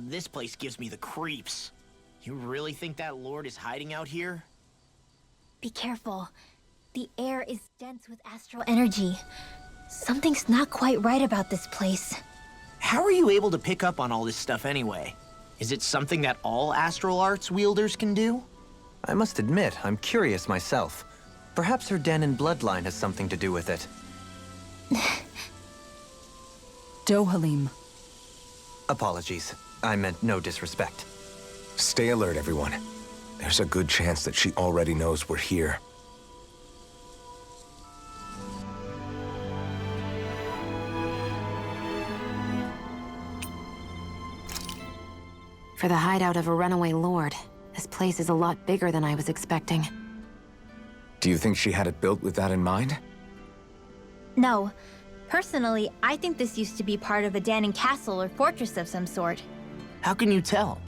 This place gives me the creeps. You really think that lord is hiding out here? Be careful. The air is dense with astral energy. Something's not quite right about this place. How are you able to pick up on all this stuff anyway? Is it something that all astral arts wielders can do? I must admit, I'm curious myself. Perhaps her Dannon bloodline has something to do with it. Dohalim. Apologies. I meant no disrespect. Stay alert, everyone. There's a good chance that she already knows we're here. For the hideout of a runaway lord, this place is a lot bigger than I was expecting. Do you think she had it built with that in mind? No. Personally, I think this used to be part of a Dannon castle or fortress of some sort. How can you tell?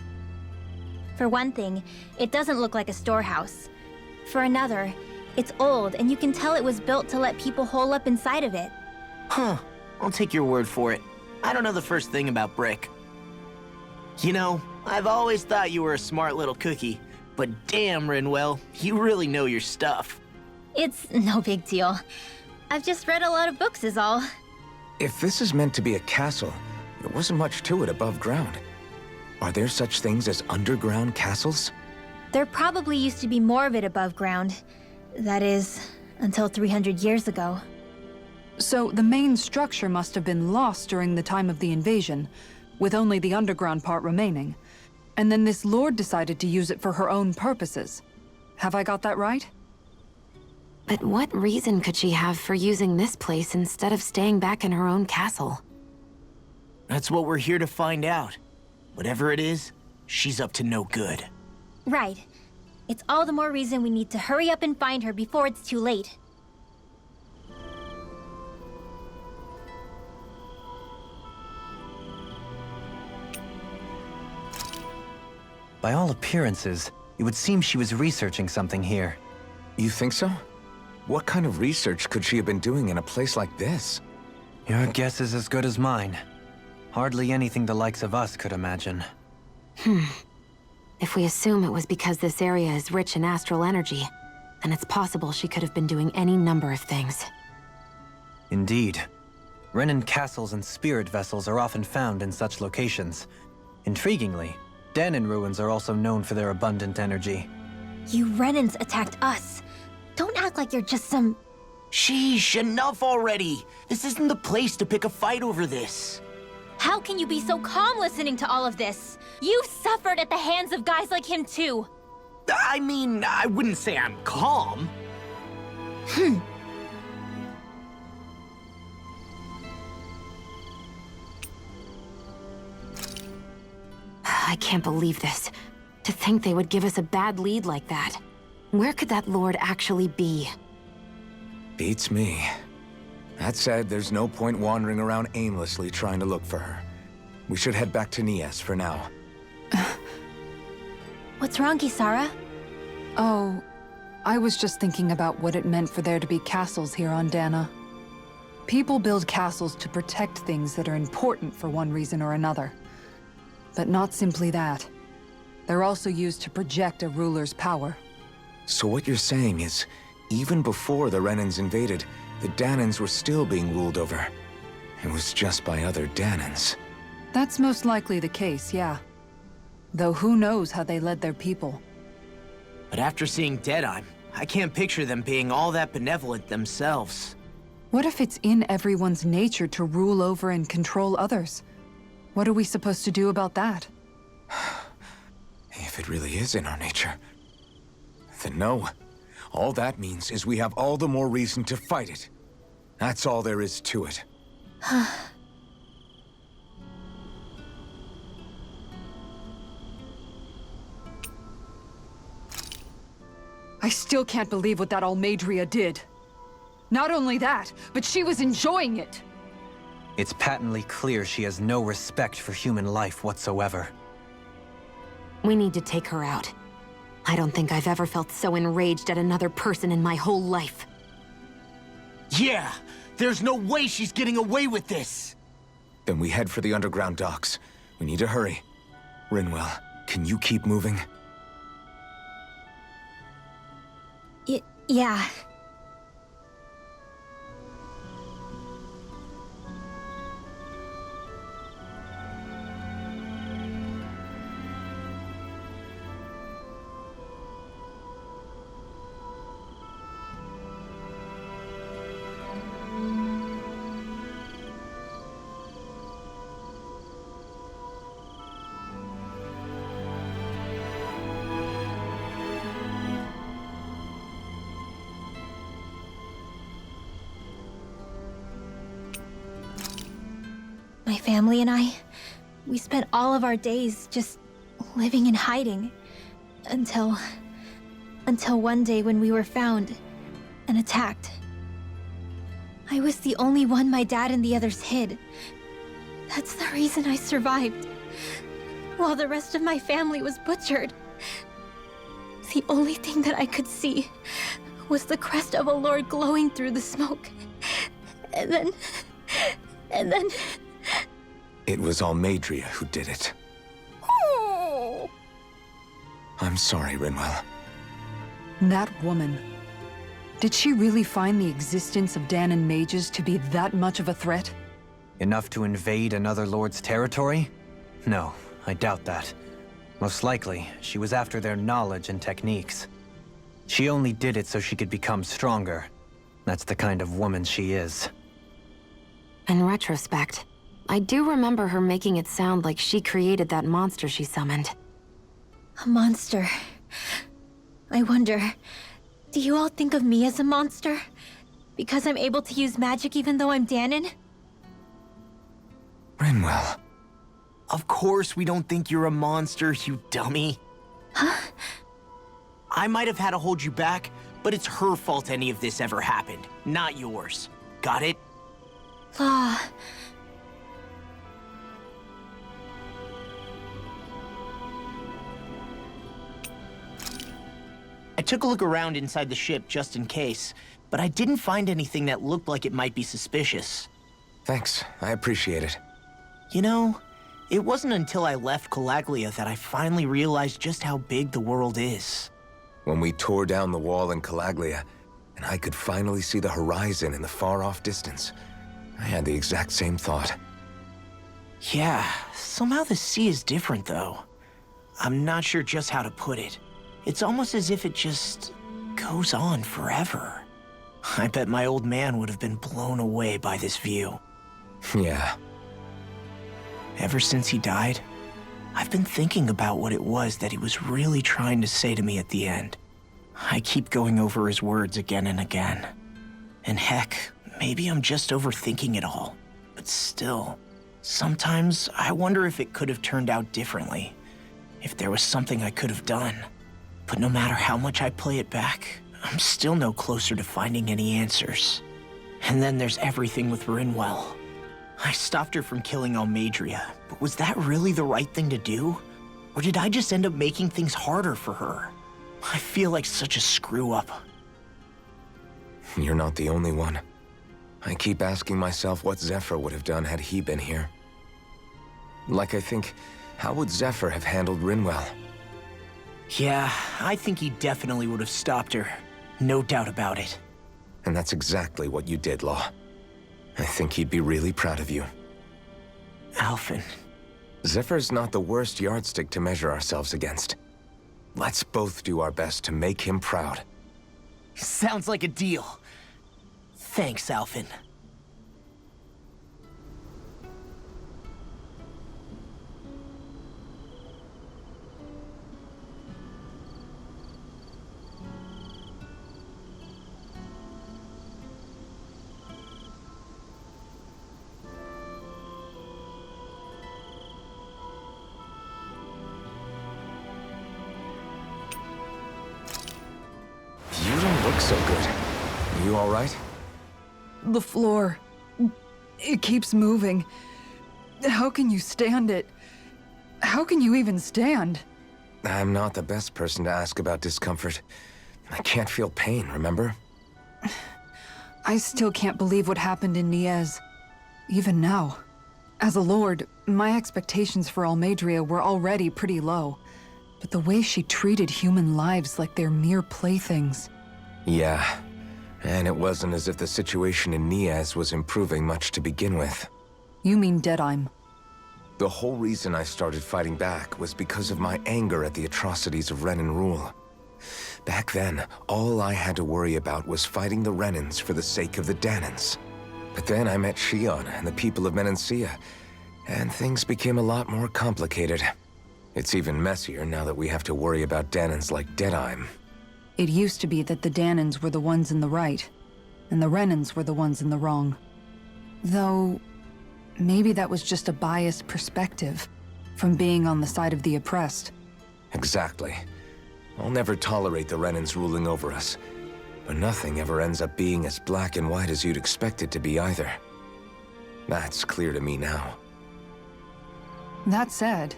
For one thing, it doesn't look like a storehouse. For another, it's old, and you can tell it was built to let people hole up inside of it. Huh. I'll take your word for it. I don't know the first thing about brick. You know, I've always thought you were a smart little cookie, but damn, Rinwell, you really know your stuff. It's no big deal. I've just read a lot of books is all. If this is meant to be a castle, there wasn't much to it above ground. Are there such things as underground castles? There probably used to be more of it above ground. That is, until 300 years ago. So the main structure must have been lost during the time of the invasion, with only the underground part remaining. And then this lord decided to use it for her own purposes. Have I got that right? But what reason could she have for using this place instead of staying back in her own castle? That's what we're here to find out. Whatever it is, she's up to no good. Right. It's all the more reason we need to hurry up and find her before it's too late. By all appearances, it would seem she was researching something here. You think so? What kind of research could she have been doing in a place like this? Your guess is as good as mine. Hardly anything the likes of us could imagine. If we assume it was because this area is rich in astral energy, then it's possible she could have been doing any number of things. Indeed. Renin castles and spirit vessels are often found in such locations. Intriguingly, Dannon ruins are also known for their abundant energy. You Renins attacked us. Don't act like you're just some... Sheesh, enough already! This isn't the place to pick a fight over this. How can you be so calm listening to all of this? You suffered at the hands of guys like him too. I mean, I wouldn't say I'm calm. I can't believe this. To think they would give us a bad lead like that. Where could that lord actually be? Beats me. That said, there's no point wandering around aimlessly trying to look for her. We should head back to Nias for now. What's wrong, Kisara? Oh, I was just thinking about what it meant for there to be castles here on Dana. People build castles to protect things that are important for one reason or another. But not simply that. They're also used to project a ruler's power. So what you're saying is, even before the Renins invaded, the Dannons were still being ruled over. It was just by other Dannons. That's most likely the case, yeah. Though who knows how they led their people. But after seeing Deadeye, I can't picture them being all that benevolent themselves. What if it's in everyone's nature to rule over and control others? What are we supposed to do about that? If it really is in our nature, then no. All that means is we have all the more reason to fight it. That's all there is to it. I still can't believe what that Almadrea did. Not only that, but she was enjoying it. It's patently clear she has no respect for human life whatsoever. We need to take her out. I don't think I've ever felt so enraged at another person in my whole life. Yeah! There's no way she's getting away with this! Then we head for the underground docks. We need to hurry. Rinwell, can you keep moving? Yeah. My family and I, we spent all of our days just living in hiding until one day when we were found and attacked. I was the only one my dad and the others hid. That's the reason I survived, while the rest of my family was butchered. The only thing that I could see was the crest of a lord glowing through the smoke. And then... It was Almadrea who did it. Oh. I'm sorry, Rinwell. That woman. Did she really find the existence of Dannon mages to be that much of a threat? Enough to invade another lord's territory? No, I doubt that. Most likely, she was after their knowledge and techniques. She only did it so she could become stronger. That's the kind of woman she is. In retrospect, I do remember her making it sound like she created that monster she summoned. A monster. I wonder, do you all think of me as a monster? Because I'm able to use magic even though I'm Dannon? Rinwell. Of course we don't think you're a monster, you dummy. Huh? I might have had to hold you back, but it's her fault any of this ever happened, not yours. Got it? Law. I took a look around inside the ship just in case, but I didn't find anything that looked like it might be suspicious. Thanks, I appreciate it. You know, it wasn't until I left Calaglia that I finally realized just how big the world is. When we tore down the wall in Calaglia, and I could finally see the horizon in the far-off distance, I had the exact same thought. Yeah, somehow the sea is different though. I'm not sure just how to put it. It's almost as if it just goes on forever. I bet my old man would have been blown away by this view. Yeah. Ever since he died, I've been thinking about what it was that he was really trying to say to me at the end. I keep going over his words again and again. And heck, maybe I'm just overthinking it all. But still, sometimes I wonder if it could have turned out differently. If there was something I could have done. But no matter how much I play it back, I'm still no closer to finding any answers. And then there's everything with Rinwell. I stopped her from killing Almadrea, but was that really the right thing to do? Or did I just end up making things harder for her? I feel like such a screw-up. You're not the only one. I keep asking myself what Zephyr would have done had he been here. Like I think, how would Zephyr have handled Rinwell? Yeah, I think he definitely would have stopped her. No doubt about it. And that's exactly what you did, Law. I think he'd be really proud of you. Alphen. Zephyr's not the worst yardstick to measure ourselves against. Let's both do our best to make him proud. Sounds like a deal. Thanks, Alphen. You don't look so good. You all right? The floor. It keeps moving. How can you stand it? How can you even stand? I'm not the best person to ask about discomfort. I can't feel pain, remember? I still can't believe what happened in Niez. Even now. As a lord, my expectations for Almadrea were already pretty low. But the way she treated human lives like they're mere playthings. Yeah, and it wasn't as if the situation in Niaz was improving much to begin with. You mean Deadheim? The whole reason I started fighting back was because of my anger at the atrocities of Renan rule. Back then, all I had to worry about was fighting the Renans for the sake of the Dannons. But then I met Shion and the people of Menancia, and things became a lot more complicated. It's even messier now that we have to worry about Dannons like Deadheim. It used to be that the Dannons were the ones in the right, and the Renans were the ones in the wrong. Though, maybe that was just a biased perspective, from being on the side of the oppressed. Exactly. I'll never tolerate the Renans ruling over us, but nothing ever ends up being as black and white as you'd expect it to be either. That's clear to me now. That said,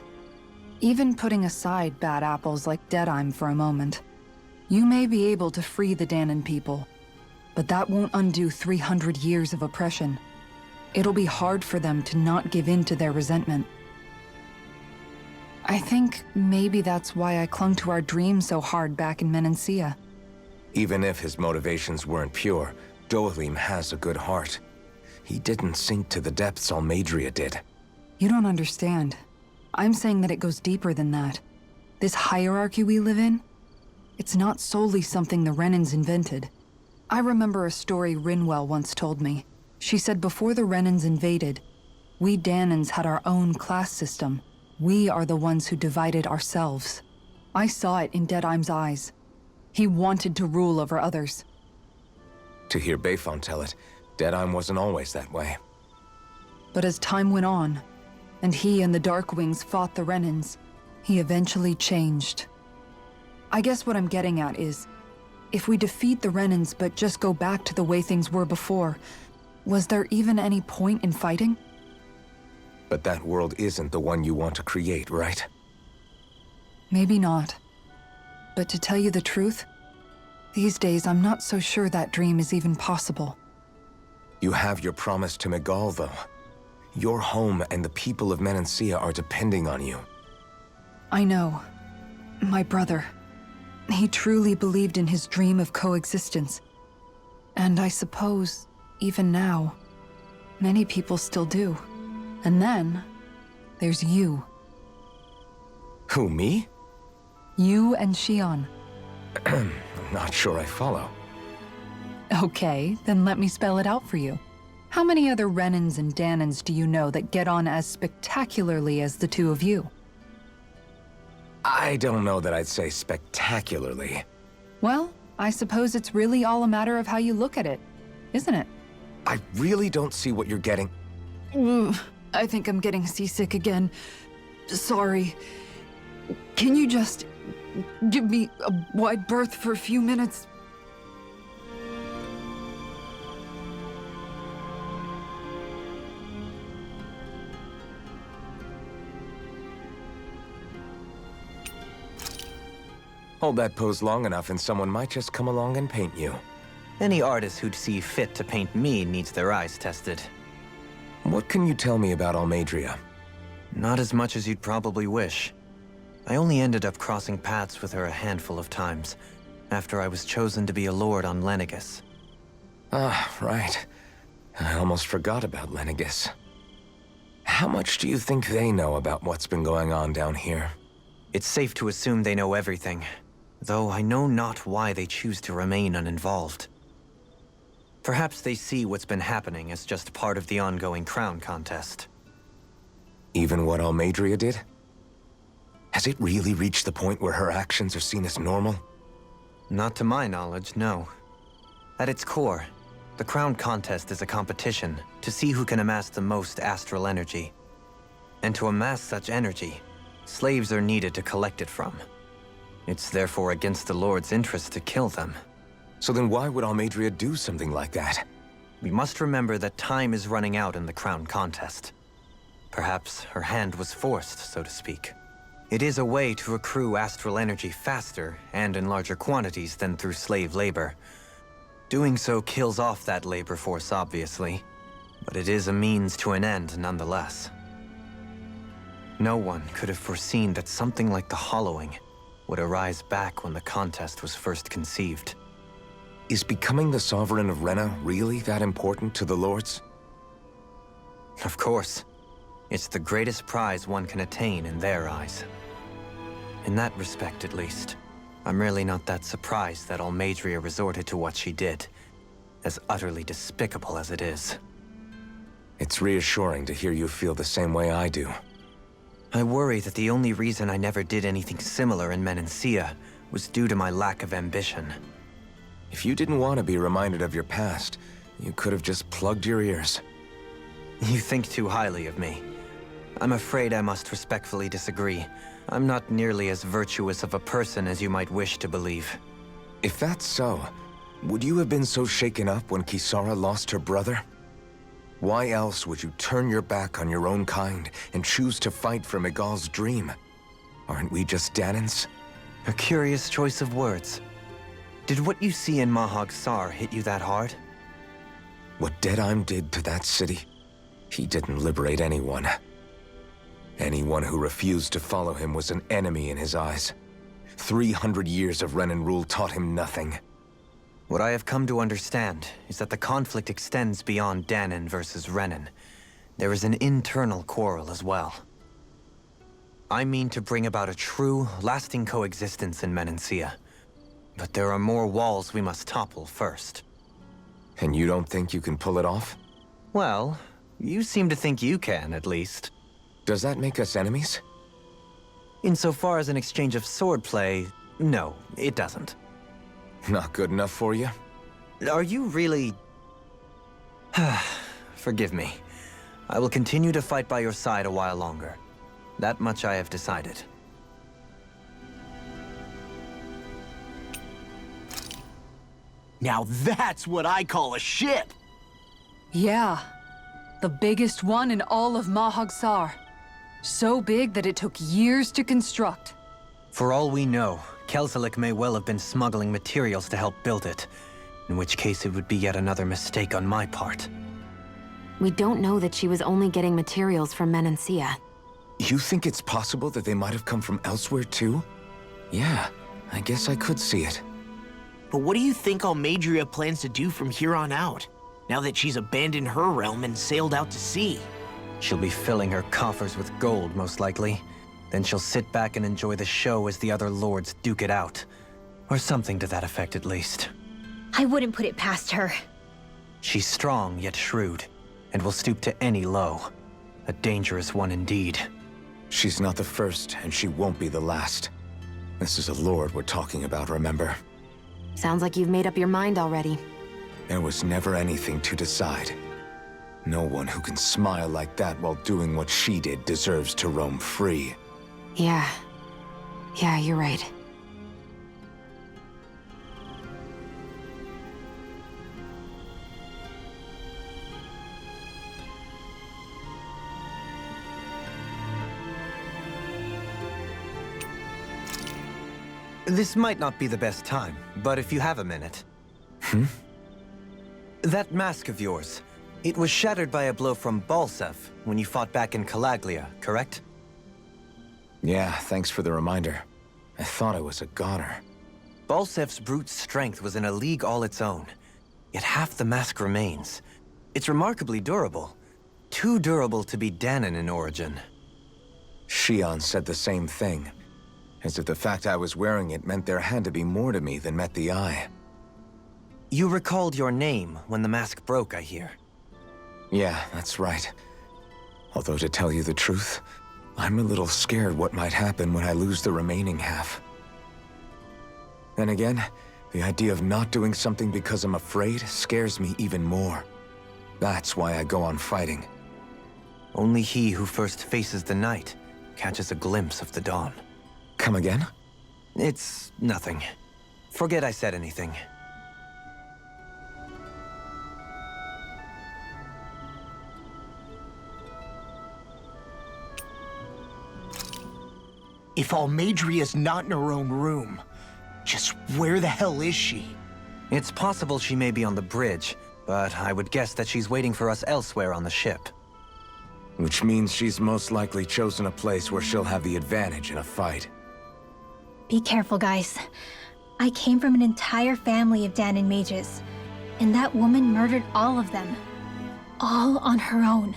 even putting aside bad apples like Deadheim for a moment, you may be able to free the Dannon people, but that won't undo 300 years of oppression. It'll be hard for them to not give in to their resentment. I think maybe that's why I clung to our dream so hard back in Menancia. Even if his motivations weren't pure, Dohalim has a good heart. He didn't sink to the depths Almadrea did. You don't understand. I'm saying that it goes deeper than that. This hierarchy we live in, it's not solely something the Renans invented. I remember a story Rinwell once told me. She said before the Renans invaded, we Dannons had our own class system. We are the ones who divided ourselves. I saw it in Deadheim's eyes. He wanted to rule over others. To hear Bayfon tell it, Deadheim wasn't always that way. But as time went on, and he and the Darkwings fought the Renans, he eventually changed. I guess what I'm getting at is, if we defeat the Renans but just go back to the way things were before, was there even any point in fighting? But that world isn't the one you want to create, right? Maybe not. But to tell you the truth, these days I'm not so sure that dream is even possible. You have your promise to Megal, though. Your home and the people of Menancia are depending on you. I know. My brother. He truly believed in his dream of coexistence. And I suppose, even now, many people still do. And then, there's you. Who, me? You and Shion. I'm not sure I follow. Okay, then let me spell it out for you. How many other Renans and Dannons do you know that get on as spectacularly as the two of you? I don't know that I'd say spectacularly. Well, I suppose it's really all a matter of how you look at it, isn't it? I really don't see what you're getting. I think I'm getting seasick again. Sorry. Can you just give me a wide berth for a few minutes? Hold that pose long enough and someone might just come along and paint you. Any artist who'd see fit to paint me needs their eyes tested. What can you tell me about Almadrea? Not as much as you'd probably wish. I only ended up crossing paths with her a handful of times, after I was chosen to be a lord on Lenegis. Ah, right. I almost forgot about Lenegis. How much do you think they know about what's been going on down here? It's safe to assume they know everything, though I know not why they choose to remain uninvolved. Perhaps they see what's been happening as just part of the ongoing crown contest. Even what Almadrea did? Has it really reached the point where her actions are seen as normal? Not to my knowledge, no. At its core, the crown contest is a competition to see who can amass the most astral energy. And to amass such energy, slaves are needed to collect it from. It's therefore against the Lord's interest to kill them. So then why would Almadrea do something like that? We must remember that time is running out in the crown contest. Perhaps her hand was forced, so to speak. It is a way to accrue astral energy faster and in larger quantities than through slave labor. Doing so kills off that labor force, obviously. but it is a means to an end nonetheless. No one could have foreseen that something like the Hollowing would arise back when the contest was first conceived. Is becoming the Sovereign of Rena really that important to the Lords? Of course. It's the greatest prize one can attain in their eyes. In that respect, at least, I'm really not that surprised that Almadrea resorted to what she did, as utterly despicable as it is. It's reassuring to hear you feel the same way I do. I worry that the only reason I never did anything similar in Menancia was due to my lack of ambition. If you didn't want to be reminded of your past, you could have just plugged your ears. You think too highly of me. I'm afraid I must respectfully disagree. I'm not nearly as virtuous of a person as you might wish to believe. If that's so, would you have been so shaken up when Kisara lost her brother? Why else would you turn your back on your own kind and choose to fight for Miguel's dream? Aren't we just Dannons? A curious choice of words. Did what you see in Mahag Sar hit you that hard? What Deadheim did to that city, he didn't liberate anyone. Anyone who refused to follow him was an enemy in his eyes. 300 years of Renin rule taught him nothing. What I have come to understand is that the conflict extends beyond Dannon versus Renin. There is an internal quarrel as well. I mean to bring about a true, lasting coexistence in Menancia. But there are more walls we must topple first. And you don't think you can pull it off? Well, you seem to think you can, at least. Does that make us enemies? Insofar as an exchange of swordplay, no, it doesn't. Not good enough for you? Are you really... Forgive me. I will continue to fight by your side a while longer. That much I have decided. Now that's what I call a ship! Yeah. The biggest one in all of Mahag Sar. So big that it took years to construct. For all we know, Kelzelik may well have been smuggling materials to help build it. In which case it would be yet another mistake on my part. We don't know that she was only getting materials from Menancia. You think it's possible that they might have come from elsewhere too? Yeah, I guess I could see it. But what do you think Almadrea plans to do from here on out, now that she's abandoned her realm and sailed out to sea? She'll be filling her coffers with gold, most likely. Then she'll sit back and enjoy the show as the other lords duke it out. Or something to that effect, at least. I wouldn't put it past her. She's strong, yet shrewd, and will stoop to any low. A dangerous one indeed. She's not the first, and she won't be the last. This is a lord we're talking about, remember? Sounds like you've made up your mind already. There was never anything to decide. No one who can smile like that while doing what she did deserves to roam free. Yeah, you're right. This might not be the best time, but if you have a minute. That mask of yours, it was shattered by a blow from Balsev when you fought back in Calaglia, correct? Yeah, thanks for the reminder. I thought I was a goner. Balsev's brute strength was in a league all its own, yet half the mask remains. It's remarkably durable. Too durable to be Dannon in origin. Shion said the same thing. As if the fact I was wearing it meant there had to be more to me than met the eye. You recalled your name when the mask broke, I hear. Yeah, that's right. Although to tell you the truth, I'm a little scared what might happen when I lose the remaining half. Then again, the idea of not doing something because I'm afraid scares me even more. That's why I go on fighting. Only he who first faces the night catches a glimpse of the dawn. Come again? It's nothing. Forget I said anything. If Almadrea's not in her own room, just where the hell is she? It's possible she may be on the bridge, but I would guess that she's waiting for us elsewhere on the ship. Which means she's most likely chosen a place where she'll have the advantage in a fight. Be careful, guys. I came from an entire family of Dannon mages, and that woman murdered all of them. All on her own.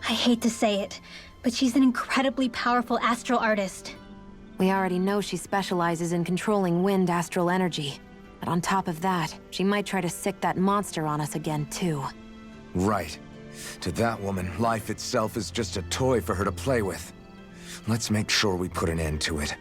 I hate to say it, but she's an incredibly powerful astral artist. We already know she specializes in controlling wind astral energy. But on top of that, she might try to sick that monster on us again, too. Right. To that woman, life itself is just a toy for her to play with. Let's make sure we put an end to it.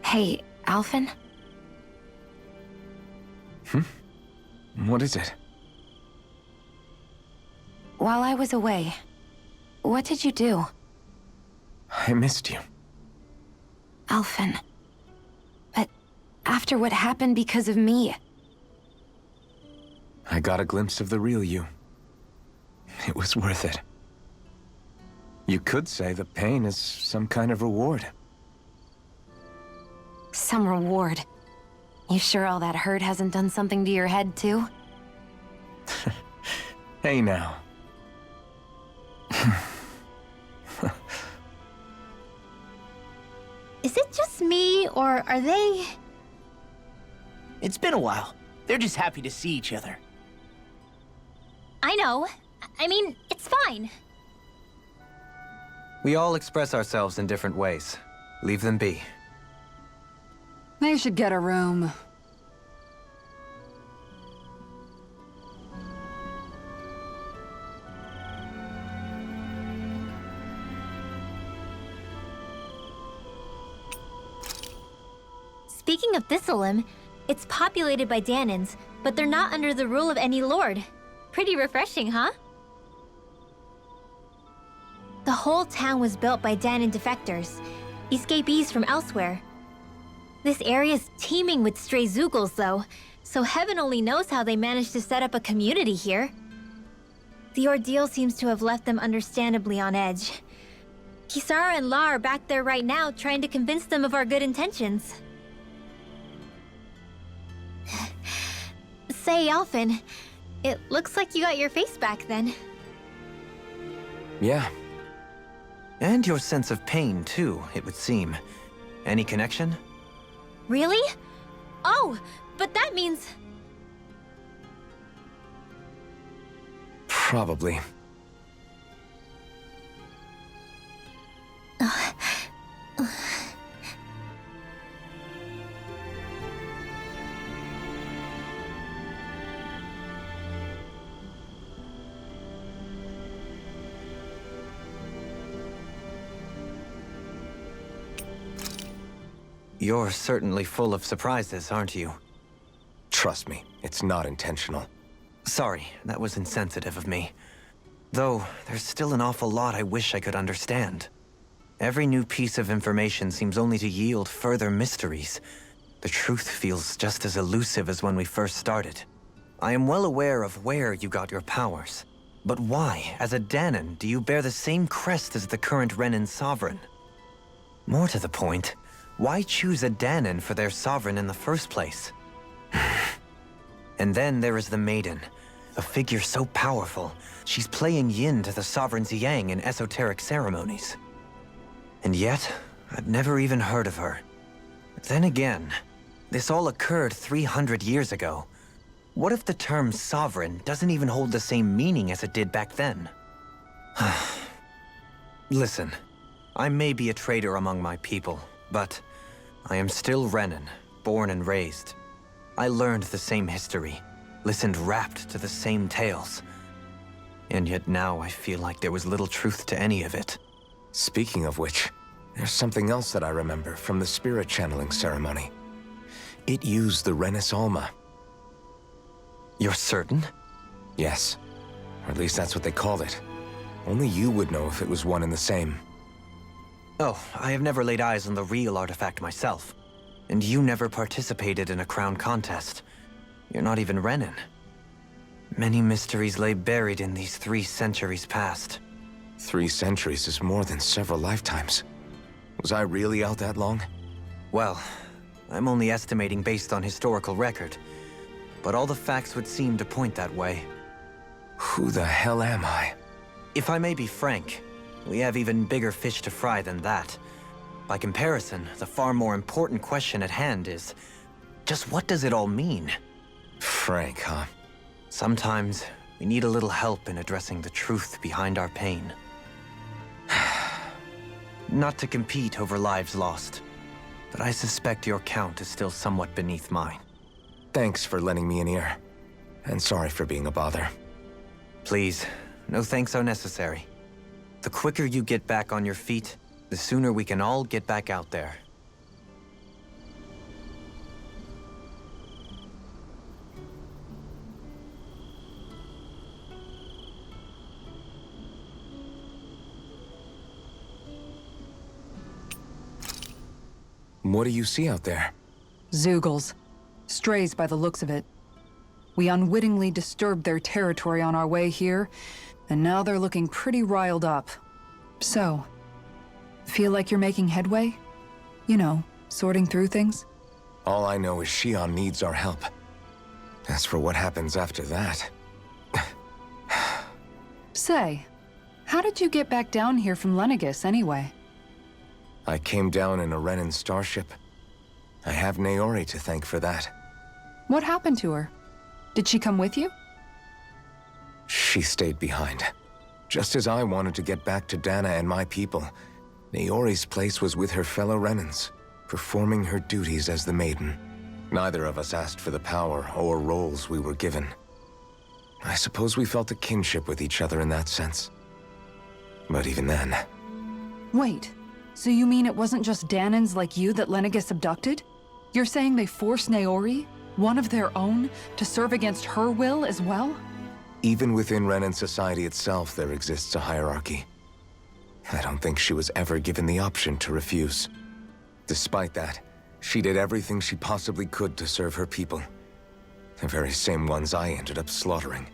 Hey, Alphen? What is it? While I was away, what did you do? I missed you. Alphen. But after what happened because of me... I got a glimpse of the real you. It was worth it. You could say the pain is some kind of reward. Some reward. You sure all that hurt hasn't done something to your head, too? Hey now. Is it just me, or are they... It's been a while. They're just happy to see each other. I know. I mean, it's fine. We all express ourselves in different ways. Leave them be. They should get a room. Speaking of Bissel, it's populated by Dannons, but they're not under the rule of any lord. Pretty refreshing, huh? The whole town was built by Dannon defectors, escapees from elsewhere. This area's teeming with stray Zoogles, though, so heaven only knows how they managed to set up a community here. The ordeal seems to have left them understandably on edge. Kisara and La are back there right now trying to convince them of our good intentions. Say, Alphen, it looks like you got your face back then. Yeah. And your sense of pain, too, it would seem. Any connection? Really? Oh, but that means... Probably. You're certainly full of surprises, aren't you? Trust me, it's not intentional. Sorry, that was insensitive of me. Though, there's still an awful lot I wish I could understand. Every new piece of information seems only to yield further mysteries. The truth feels just as elusive as when we first started. I am well aware of where you got your powers. But why, as a Dannon, do you bear the same crest as the current Renin sovereign? More to the point, why choose a Dannon for their sovereign in the first place? And then there is the Maiden, a figure so powerful, she's playing yin to the sovereign's yang in esoteric ceremonies. And yet, I've never even heard of her. Then again, this all occurred 300 years ago. What if the term sovereign doesn't even hold the same meaning as it did back then? Listen, I may be a traitor among my people, but I am still Renin, born and raised. I learned the same history, listened rapt to the same tales. And yet now I feel like there was little truth to any of it. Speaking of which, there's something else that I remember from the spirit channeling ceremony. It used the Renis Alma. You're certain? Yes. Or at least that's what they called it. Only you would know if it was one and the same. Oh, I have never laid eyes on the real artifact myself. And you never participated in a crown contest. You're not even Renin. Many mysteries lay buried in these 3 centuries past. 3 centuries is more than several lifetimes. Was I really out that long? Well, I'm only estimating based on historical record. But all the facts would seem to point that way. Who the hell am I? If I may be frank, we have even bigger fish to fry than that. By comparison, the far more important question at hand is, just what does it all mean? Frank, huh? Sometimes, we need a little help in addressing the truth behind our pain. Not to compete over lives lost, but I suspect your count is still somewhat beneath mine. Thanks for lending me an ear. And sorry for being a bother. Please, no thanks are necessary. The quicker you get back on your feet, the sooner we can all get back out there. What do you see out there? Zoogles. Strays by the looks of it. We unwittingly disturbed their territory on our way here, and now they're looking pretty riled up. So, feel like you're making headway? You know, sorting through things? All I know is Shion needs our help. As for what happens after that... Say, how did you get back down here from Lenegis anyway? I came down in a Renin starship. I have Naori to thank for that. What happened to her? Did she come with you? She stayed behind. Just as I wanted to get back to Dana and my people, Naori's place was with her fellow Renins, performing her duties as the Maiden. Neither of us asked for the power or roles we were given. I suppose we felt a kinship with each other in that sense. But even then... Wait, so you mean it wasn't just Dannons like you that Lenegis abducted? You're saying they forced Naori, one of their own, to serve against her will as well? Even within Renin society itself, there exists a hierarchy. I don't think she was ever given the option to refuse. Despite that, she did everything she possibly could to serve her people. The very same ones I ended up slaughtering.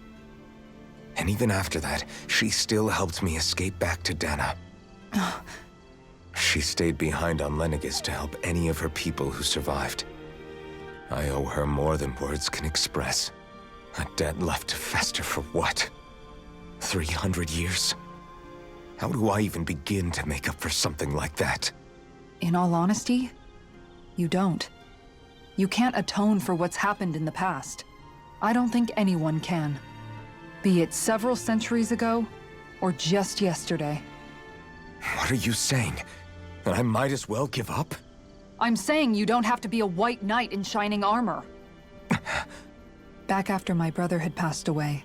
And even after that, she still helped me escape back to Dana. She stayed behind on Lenegis to help any of her people who survived. I owe her more than words can express. A debt left to fester for what? 300 years? How do I even begin to make up for something like that? In all honesty, you don't. You can't atone for what's happened in the past. I don't think anyone can. Be it several centuries ago, or just yesterday. What are you saying? That I might as well give up? I'm saying you don't have to be a white knight in shining armor. Back after my brother had passed away,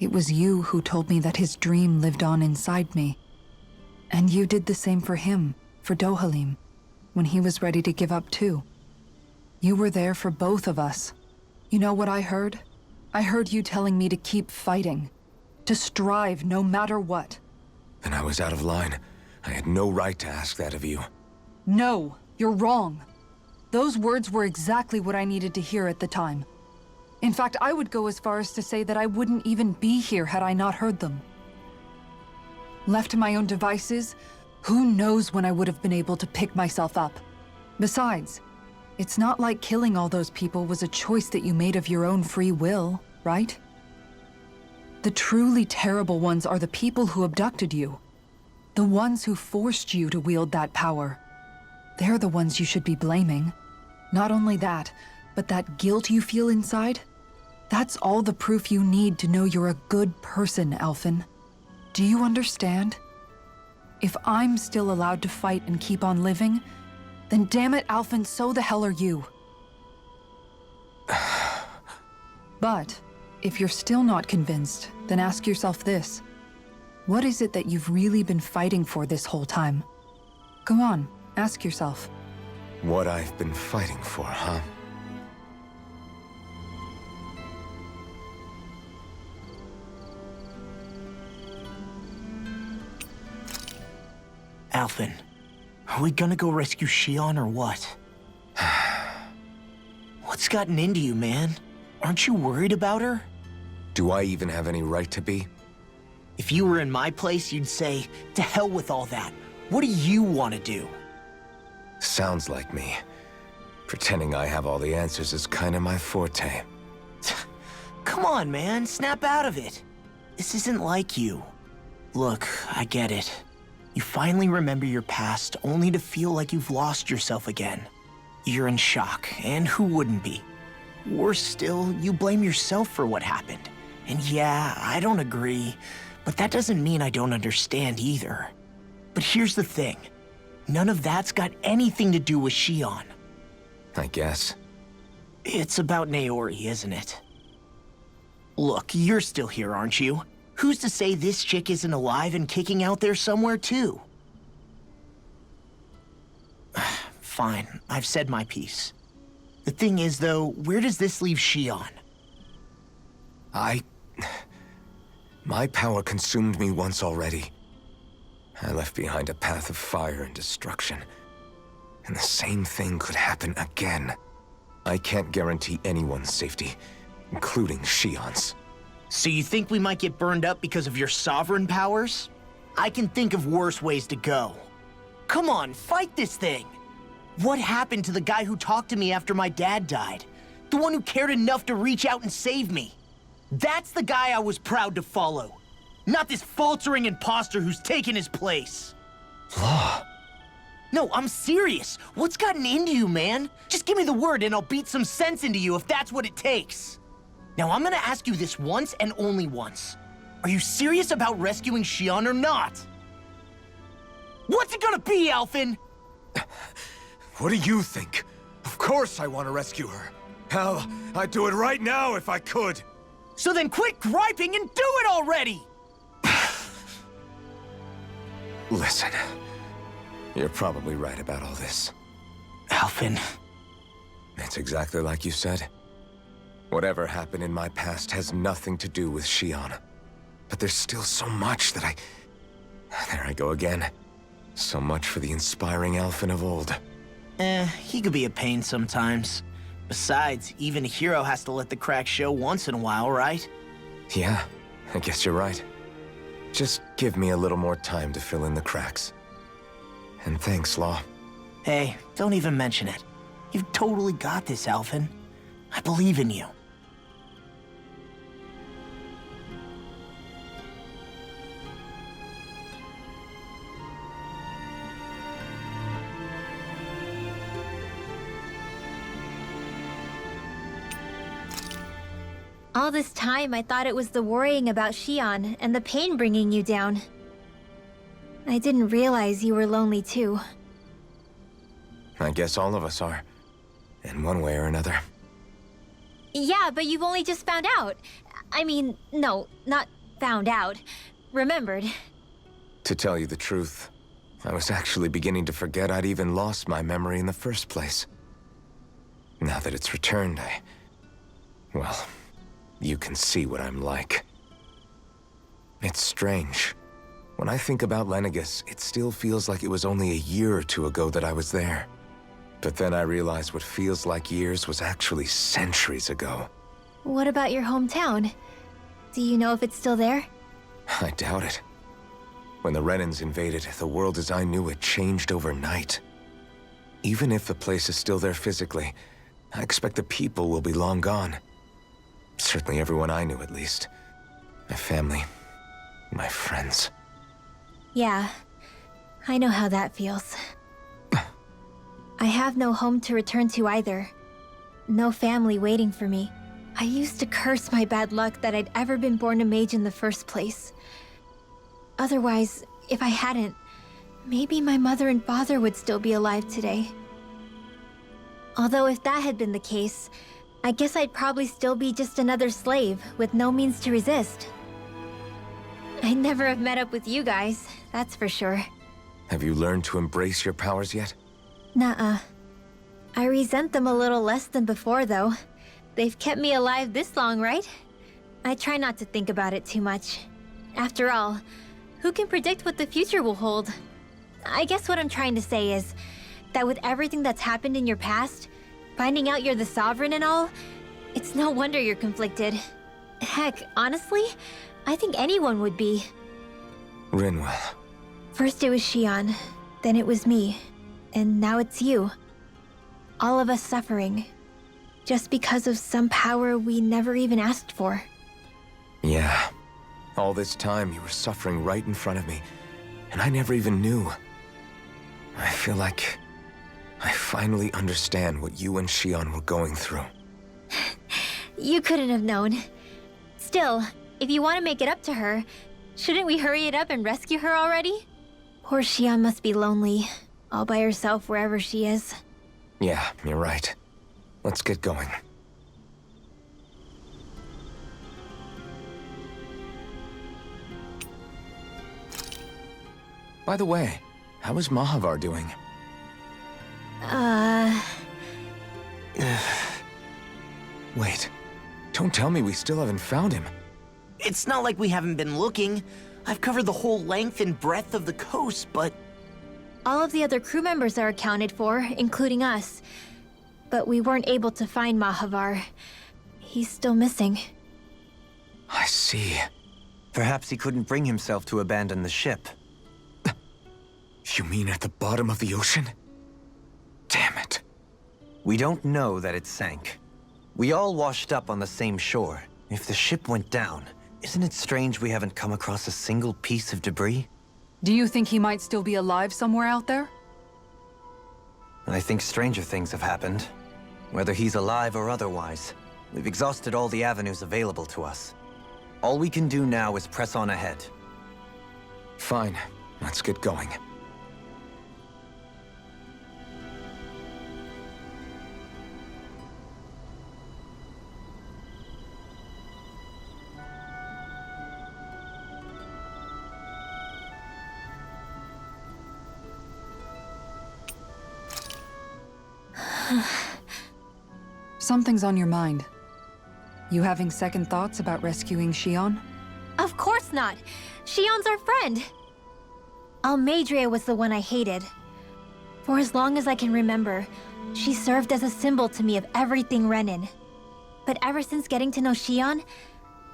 it was you who told me that his dream lived on inside me. And you did the same for him, for Dohalim, when he was ready to give up too. You were there for both of us. You know what I heard? I heard you telling me to keep fighting, to strive no matter what. Then I was out of line. I had no right to ask that of you. No, you're wrong. Those words were exactly what I needed to hear at the time. In fact, I would go as far as to say that I wouldn't even be here had I not heard them. Left to my own devices, who knows when I would have been able to pick myself up. Besides, it's not like killing all those people was a choice that you made of your own free will, right? The truly terrible ones are the people who abducted you. The ones who forced you to wield that power. They're the ones you should be blaming. Not only that, but that guilt you feel inside? That's all the proof you need to know you're a good person, Alphen. Do you understand? If I'm still allowed to fight and keep on living, then damn it, Alphen, so the hell are you. But, if you're still not convinced, then ask yourself this. What is it that you've really been fighting for this whole time? Go on, ask yourself. What I've been fighting for, huh? Alphen, are we gonna go rescue Shion or what? What's gotten into you, man? Aren't you worried about her? Do I even have any right to be? If you were in my place, you'd say, to hell with all that. What do you want to do? Sounds like me. Pretending I have all the answers is kinda my forte. Come on, man, snap out of it. This isn't like you. Look, I get it. You finally remember your past, only to feel like you've lost yourself again. You're in shock, and who wouldn't be? Worse still, you blame yourself for what happened. And yeah, I don't agree, but that doesn't mean I don't understand either. But here's the thing. None of that's got anything to do with Shion. I guess. It's about Naori, isn't it? Look, you're still here, aren't you? Who's to say this chick isn't alive and kicking out there somewhere, too? Fine, I've said my piece. The thing is, though, where does this leave Shion? My power consumed me once already. I left behind a path of fire and destruction. And the same thing could happen again. I can't guarantee anyone's safety, including Shion's. So you think we might get burned up because of your sovereign powers? I can think of worse ways to go. Come on, fight this thing! What happened to the guy who talked to me after my dad died? The one who cared enough to reach out and save me? That's the guy I was proud to follow. Not this faltering imposter who's taken his place. Law. No, I'm serious. What's gotten into you, man? Just give me the word and I'll beat some sense into you if that's what it takes. Now, I'm gonna ask you this once and only once. Are you serious about rescuing Shion or not? What's it gonna be, Alphen? What do you think? Of course I want to rescue her. Hell, I'd do it right now if I could. So then quit griping and do it already! Listen, you're probably right about all this. Alphen. It's exactly like you said. Whatever happened in my past has nothing to do with Shion. But there's still so much that There I go again. So much for the inspiring Alphen of old. He could be a pain sometimes. Besides, even a hero has to let the cracks show once in a while, right? Yeah, I guess you're right. Just give me a little more time to fill in the cracks. And thanks, Law. Hey, don't even mention it. You've totally got this, Alphen. I believe in you. All this time, I thought it was the worrying about Shion and the pain bringing you down. I didn't realize you were lonely too. I guess all of us are. In one way or another. Yeah, but you've only just found out. I mean, no, not found out. Remembered. To tell you the truth, I was actually beginning to forget I'd even lost my memory in the first place. Now that it's returned, well, you can see what I'm like. It's strange. When I think about Lenegis, it still feels like it was only a year or two ago that I was there. But then I realized what feels like years was actually centuries ago. What about your hometown? Do you know if it's still there? I doubt it. When the Renans invaded, the world as I knew it changed overnight. Even if the place is still there physically, I expect the people will be long gone. Certainly everyone I knew, at least. My family, my friends. Yeah, I know how that feels. I have no home to return to either. No family waiting for me. I used to curse my bad luck that I'd ever been born a mage in the first place. Otherwise, if I hadn't, maybe my mother and father would still be alive today. Although if that had been the case, I guess I'd probably still be just another slave with no means to resist. I'd never have met up with you guys, that's for sure. Have you learned to embrace your powers yet? Nuh-uh. I resent them a little less than before, though. They've kept me alive this long, right? I try not to think about it too much. After all, who can predict what the future will hold? I guess what I'm trying to say is that with everything that's happened in your past, finding out you're the Sovereign and all, it's no wonder you're conflicted. Heck, honestly, I think anyone would be. Rinwell. First it was Shion, then it was me, and now it's you. All of us suffering, just because of some power we never even asked for. Yeah. All this time you were suffering right in front of me, and I never even knew. I feel like I finally understand what you and Shion were going through. You couldn't have known. Still, if you want to make it up to her, shouldn't we hurry it up and rescue her already? Poor Shion must be lonely, all by herself wherever she is. Yeah, you're right. Let's get going. By the way, how is Mahavar doing? Wait. Don't tell me we still haven't found him. It's not like we haven't been looking. I've covered the whole length and breadth of the coast, but... All of the other crew members are accounted for, including us. But we weren't able to find Mahavar. He's still missing. I see. Perhaps he couldn't bring himself to abandon the ship. You mean at the bottom of the ocean? Damn it. We don't know that it sank. We all washed up on the same shore. If the ship went down, isn't it strange we haven't come across a single piece of debris? Do you think he might still be alive somewhere out there? I think stranger things have happened. Whether he's alive or otherwise, we've exhausted all the avenues available to us. All we can do now is press on ahead. Fine. Let's get going. Something's on your mind. You having second thoughts about rescuing Shion? Of course not! Shion's our friend! Almadrea was the one I hated. For as long as I can remember, she served as a symbol to me of everything Renin. But ever since getting to know Shion,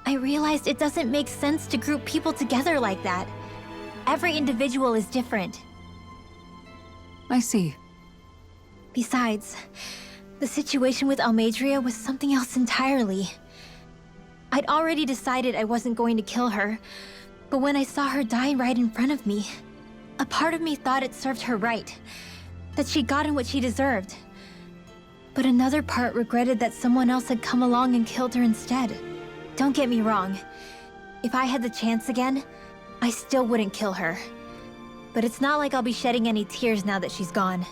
I realized it doesn't make sense to group people together like that. Every individual is different. I see. Besides, the situation with Almadrea was something else entirely. I'd already decided I wasn't going to kill her, but when I saw her die right in front of me, a part of me thought it served her right, that she'd gotten what she deserved. But another part regretted that someone else had come along and killed her instead. Don't get me wrong. If I had the chance again, I still wouldn't kill her. But it's not like I'll be shedding any tears now that she's gone.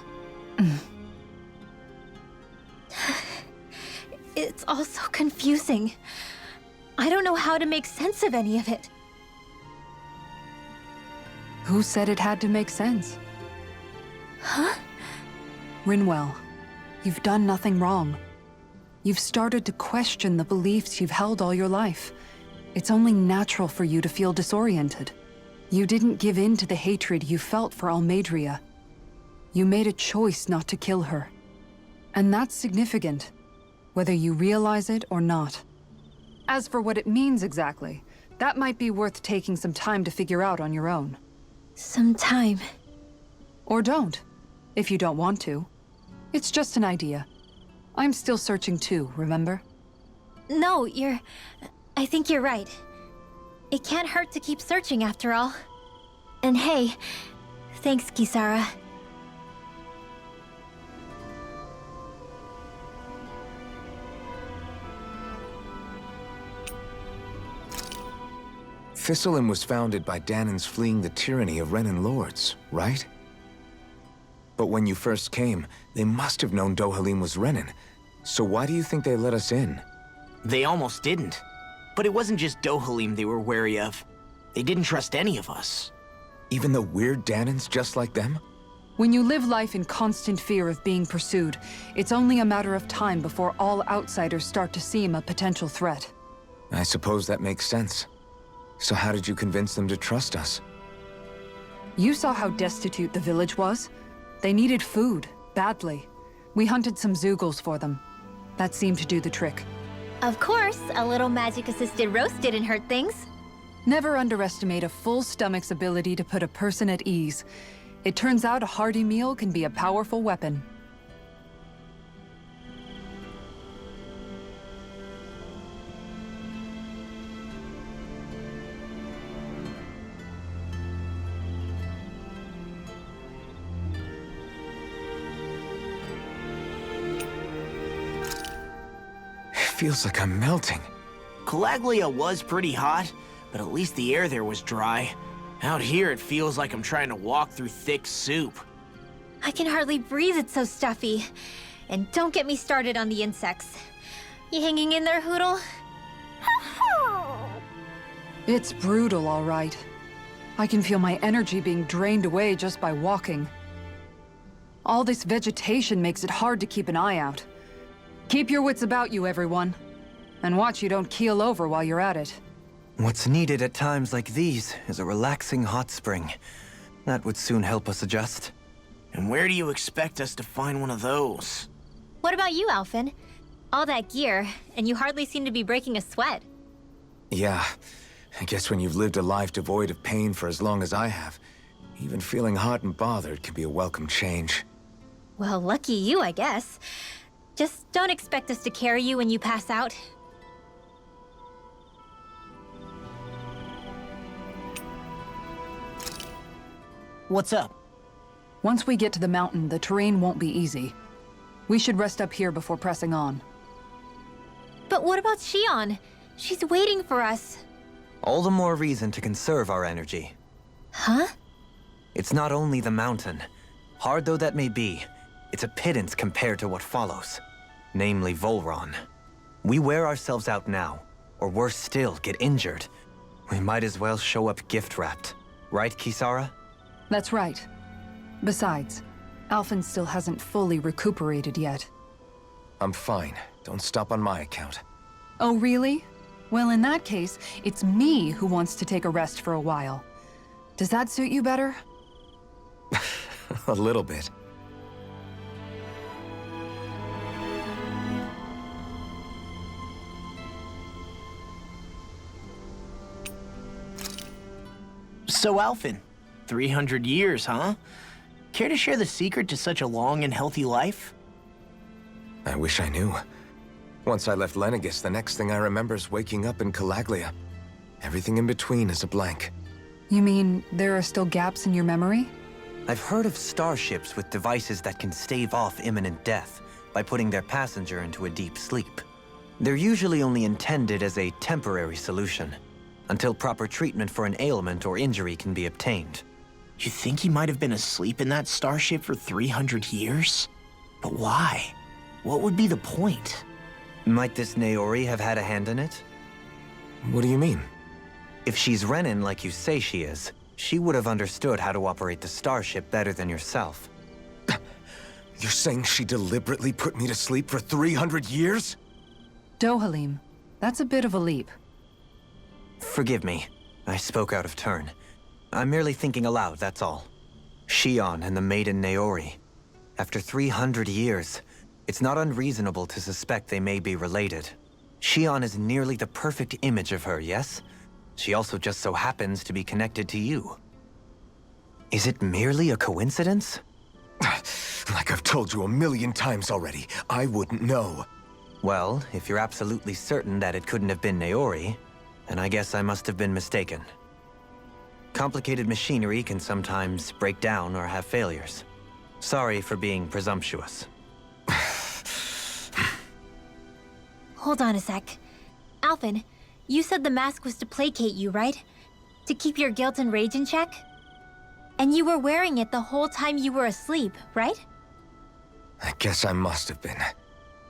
It's all so confusing. I don't know how to make sense of any of it. Who said it had to make sense? Huh? Rinwell, you've done nothing wrong. You've started to question the beliefs you've held all your life. It's only natural for you to feel disoriented. You didn't give in to the hatred you felt for Almadrea. You made a choice not to kill her. And that's significant, whether you realize it or not. As for what it means exactly, that might be worth taking some time to figure out on your own. Some time. Or don't, if you don't want to. It's just an idea. I'm still searching too, remember? No, I think you're right. It can't hurt to keep searching after all. And hey, thanks, Kisara. Thistlein was founded by Dannon's fleeing the tyranny of Renin lords, right? But when you first came, they must have known Dohalim was Renin. So why do you think they let us in? They almost didn't. But it wasn't just Dohalim they were wary of. They didn't trust any of us. Even the weird Dannons just like them? When you live life in constant fear of being pursued, it's only a matter of time before all outsiders start to seem a potential threat. I suppose that makes sense. So how did you convince them to trust us? You saw how destitute the village was? They needed food, badly. We hunted some Zoogles for them. That seemed to do the trick. Of course, a little magic-assisted roast didn't hurt things. Never underestimate a full stomach's ability to put a person at ease. It turns out a hearty meal can be a powerful weapon. Feels like I'm melting. Calaglia was pretty hot, but at least the air there was dry. Out here, it feels like I'm trying to walk through thick soup. I can hardly breathe, it's so stuffy. And don't get me started on the insects. You hanging in there, Hoodle? It's brutal, all right. I can feel my energy being drained away just by walking. All this vegetation makes it hard to keep an eye out. Keep your wits about you, everyone. And watch you don't keel over while you're at it. What's needed at times like these is a relaxing hot spring. That would soon help us adjust. And where do you expect us to find one of those? What about you, Alphen? All that gear, and you hardly seem to be breaking a sweat. Yeah, I guess when you've lived a life devoid of pain for as long as I have, even feeling hot and bothered can be a welcome change. Well, lucky you, I guess. Just don't expect us to carry you when you pass out. What's up? Once we get to the mountain, the terrain won't be easy. We should rest up here before pressing on. But what about Shion? She's waiting for us. All the more reason to conserve our energy. Huh? It's not only the mountain. Hard though that may be, it's a pittance compared to what follows. Namely Volron. We wear ourselves out now, or worse still, get injured. We might as well show up gift-wrapped. Right, Kisara? That's right. Besides, Alphen still hasn't fully recuperated yet. I'm fine. Don't stop on my account. Oh, really? Well, in that case, it's me who wants to take a rest for a while. Does that suit you better? A little bit. So Alphen, 300 years, huh? Care to share the secret to such a long and healthy life? I wish I knew. Once I left Lenegis, the next thing I remember is waking up in Calaglia. Everything in between is a blank. You mean there are still gaps in your memory? I've heard of starships with devices that can stave off imminent death by putting their passenger into a deep sleep. They're usually only intended as a temporary solution, until proper treatment for an ailment or injury can be obtained. You think he might have been asleep in that starship for 300 years? But why? What would be the point? Might this Naori have had a hand in it? What do you mean? If she's Renin like you say she is, she would have understood how to operate the starship better than yourself. You're saying she deliberately put me to sleep for 300 years? Dohalim, that's a bit of a leap. Forgive me. I spoke out of turn. I'm merely thinking aloud, that's all. Shion and the maiden Naori. After 300 years, it's not unreasonable to suspect they may be related. Shion is nearly the perfect image of her, yes? She also just so happens to be connected to you. Is it merely a coincidence? Like I've told you a million times already, I wouldn't know. Well, if you're absolutely certain that it couldn't have been Naori, then I guess I must have been mistaken. Complicated machinery can sometimes break down or have failures. Sorry for being presumptuous. Hold on a sec. Alphen, you said the mask was to placate you, right? To keep your guilt and rage in check? And you were wearing it the whole time you were asleep, right? I guess I must have been.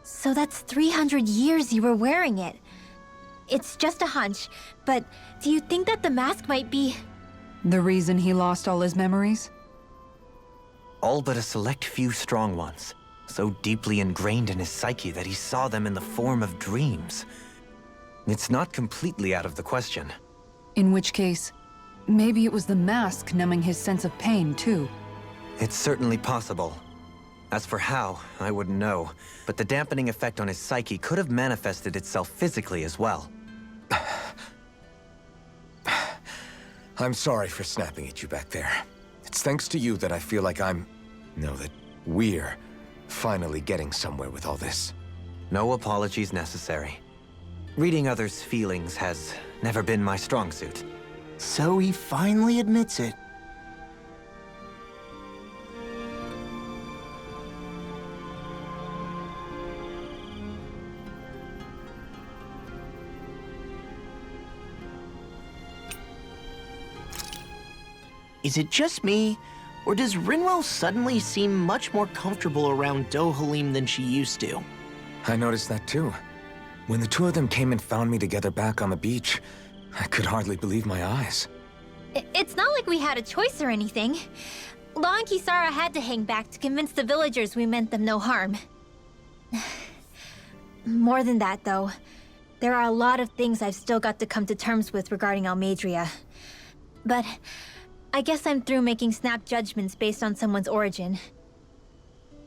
So that's 300 years you were wearing it. It's just a hunch, but do you think that the mask might be... The reason he lost all his memories? All but a select few strong ones, so deeply ingrained in his psyche that he saw them in the form of dreams. It's not completely out of the question. In which case, Maybe it was the mask numbing his sense of pain, too. It's certainly possible. As for how, I wouldn't know. But the dampening effect on his psyche could have manifested itself physically as well. I'm sorry for snapping at you back there. It's thanks to you that I feel like that we're finally getting somewhere with all this. No apologies necessary. Reading others' feelings has never been my strong suit. So he finally admits it. Is it just me, or does Rinwell suddenly seem much more comfortable around Dohalim than she used to? I noticed that too. When the two of them came and found me together back on the beach, I could hardly believe my eyes. It's not like we had a choice or anything. Law and Kisara had to hang back to convince the villagers we meant them no harm. More than that, though. There are a lot of things I've still got to come to terms with regarding Almadrea. But I guess I'm through making snap judgments based on someone's origin.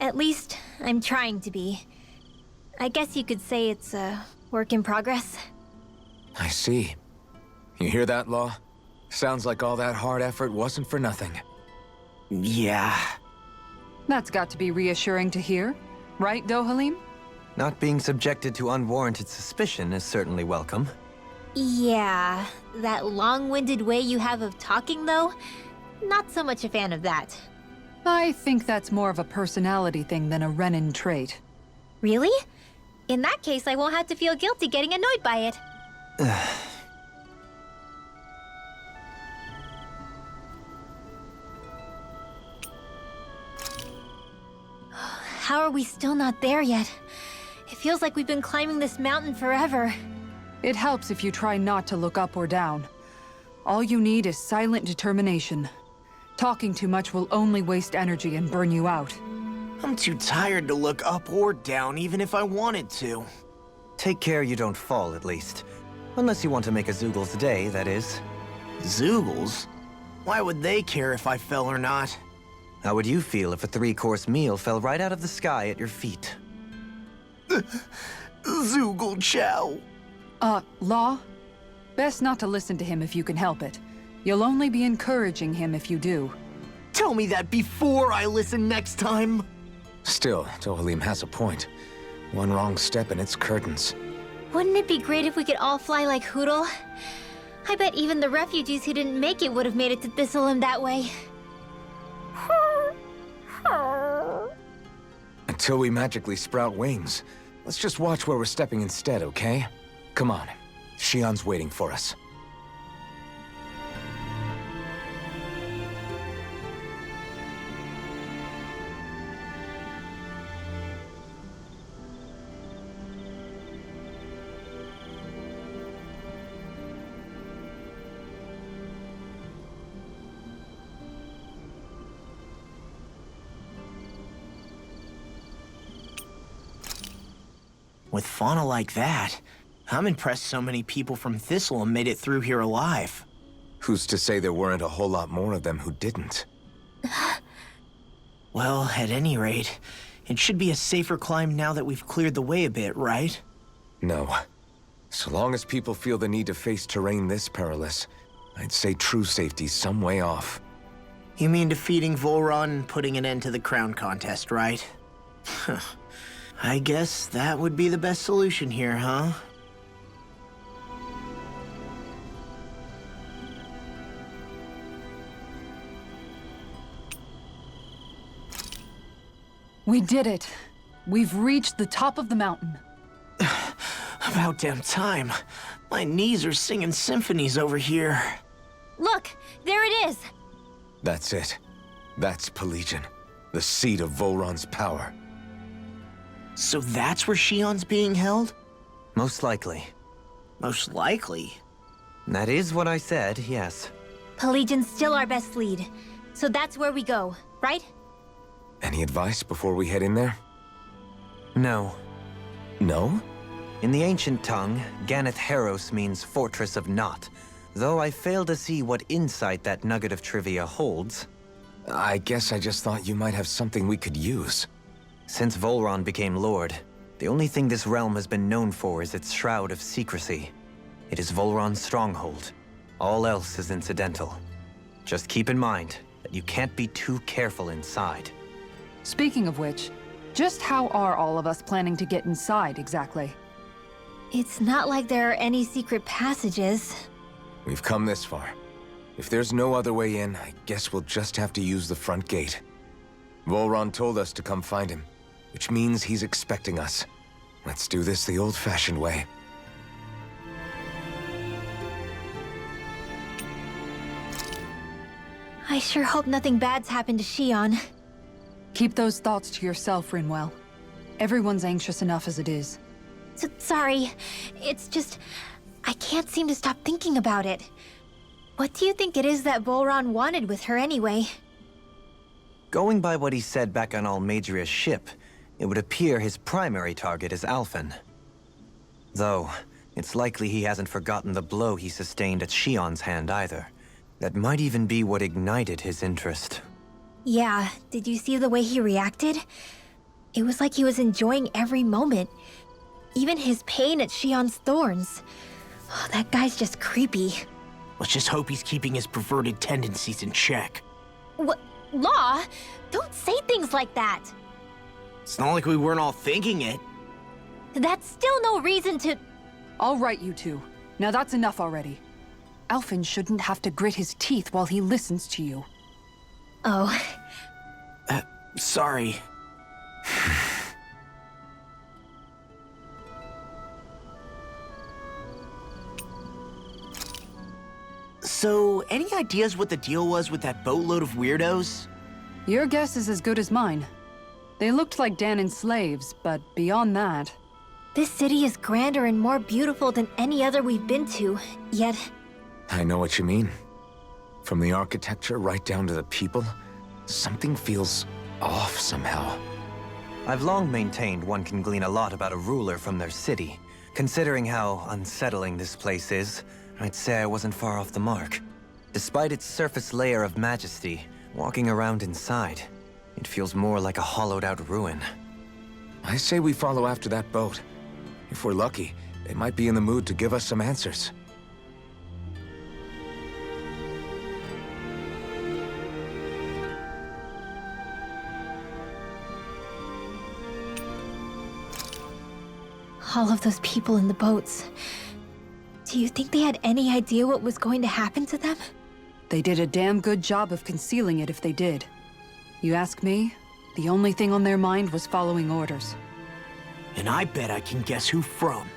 At least, I'm trying to be. I guess you could say it's a work in progress. I see. You hear that, Law? Sounds like all that hard effort wasn't for nothing. Yeah. That's got to be reassuring to hear. Right, Dohalim? Not being subjected to unwarranted suspicion is certainly welcome. Yeah, that long-winded way you have of talking, though? Not so much a fan of that. I think that's more of a personality thing than a Renin trait. Really? In that case, I won't have to feel guilty getting annoyed by it. How are we still not there yet? It feels like we've been climbing this mountain forever. It helps if you try not to look up or down. All you need is silent determination. Talking too much will only waste energy and burn you out. I'm too tired to look up or down, even if I wanted to. Take care you don't fall, at least. Unless you want to make a Zoogle's day, that is. Zoogles? Why would they care if I fell or not? How would you feel if a 3-course meal fell right out of the sky at your feet? Zoogle chow. Law? Best not to listen to him if you can help it. You'll only be encouraging him if you do. Tell me that before I listen next time. Still, Dohalim has a point. One wrong step and it's curtains. Wouldn't it be great if we could all fly like Hootle? I bet even the refugees who didn't make it would have made it to Bissel that way. Until we magically sprout wings, let's just watch where we're stepping instead, okay? Come on. Shion's waiting for us. With fauna like that, I'm impressed so many people from Thistle made it through here alive. Who's to say there weren't a whole lot more of them who didn't? Well, at any rate, it should be a safer climb now that we've cleared the way a bit, right? No. So long as people feel the need to face terrain this perilous, I'd say true safety's some way off. You mean defeating Volron and putting an end to the crown contest, right? I guess that would be the best solution here, huh? We did it. We've reached the top of the mountain. About damn time. My knees are singing symphonies over here. Look, there it is. That's it. That's Pelagian, the seat of Volron's power. So that's where Shion's being held? Most likely. Most likely. That is what I said, yes. Pelagian's still our best lead. So that's where we go, right? Any advice before we head in there? No. No? In the ancient tongue, Ganeth Heros means Fortress of Naught, Though I fail to see what insight that nugget of trivia holds. I guess I just thought you might have something we could use. Since Volron became Lord, the only thing this realm has been known for is its shroud of secrecy. It is Volron's stronghold. All else is incidental. Just keep in mind that you can't be too careful inside. Speaking of which, just how are all of us planning to get inside exactly? It's not like there are any secret passages. We've come this far. If there's no other way in, I guess we'll just have to use the front gate. Volron told us to come find him, which means he's expecting us. Let's do this the old-fashioned way. I sure hope nothing bad's happened to Shion. Keep those thoughts to yourself, Rinwell. Everyone's anxious enough as it is. Sorry. It's just... I can't seem to stop thinking about it. What do you think it is that Volron wanted with her anyway? Going by what he said back on Almadrea's ship, it would appear his primary target is Alphen. Though, it's likely he hasn't forgotten the blow he sustained at Shion's hand either. That might even be what ignited his interest. Yeah, did you see the way he reacted? It was like he was enjoying every moment. Even his pain at Shion's thorns. Oh, that guy's just creepy. Let's just hope he's keeping his perverted tendencies in check. What? Law? Don't say things like that! It's not like we weren't all thinking it. That's still no reason to... All right, you two. Now that's enough already. Alphen shouldn't have to grit his teeth while he listens to you. Oh. Sorry. So, any ideas what the deal was with that boatload of weirdos? Your guess is as good as mine. They looked like Dannon's slaves, but beyond that... This city is grander and more beautiful than any other we've been to, yet... I know what you mean. From the architecture right down to the people, something feels off somehow. I've long maintained one can glean a lot about a ruler from their city. Considering how unsettling this place is, I'd say I wasn't far off the mark. Despite its surface layer of majesty, walking around inside, it feels more like a hollowed-out ruin. I say we follow after that boat. If we're lucky, they might be in the mood to give us some answers. All of those people in the boats. Do you think they had any idea what was going to happen to them? They did a damn good job of concealing it if they did. You ask me, the only thing on their mind was following orders. And I bet I can guess who from.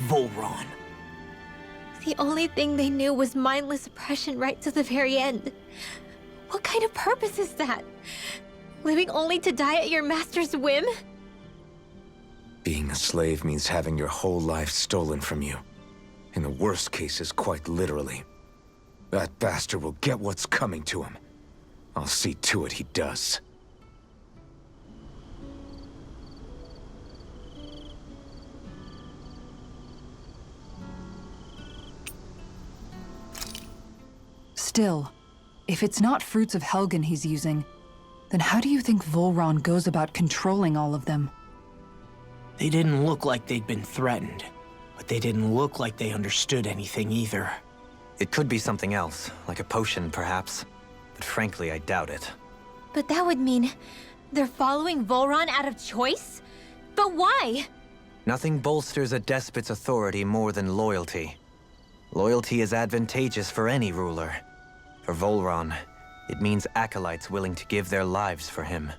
Volron. The only thing they knew was mindless oppression right to the very end. What kind of purpose is that? Living only to die at your master's whim? Being a slave means having your whole life stolen from you. In the worst cases, quite literally. That bastard will get what's coming to him. I'll see to it he does. Still, if it's not fruits of Helgen he's using, then how do you think Volron goes about controlling all of them? They didn't look like they'd been threatened, but they didn't look like they understood anything either. It could be something else, like a potion perhaps. But frankly, I doubt it. But that would mean they're following Volron out of choice? But why? Nothing bolsters a despot's authority more than loyalty. Loyalty is advantageous for any ruler. For Volron, it means acolytes willing to give their lives for him.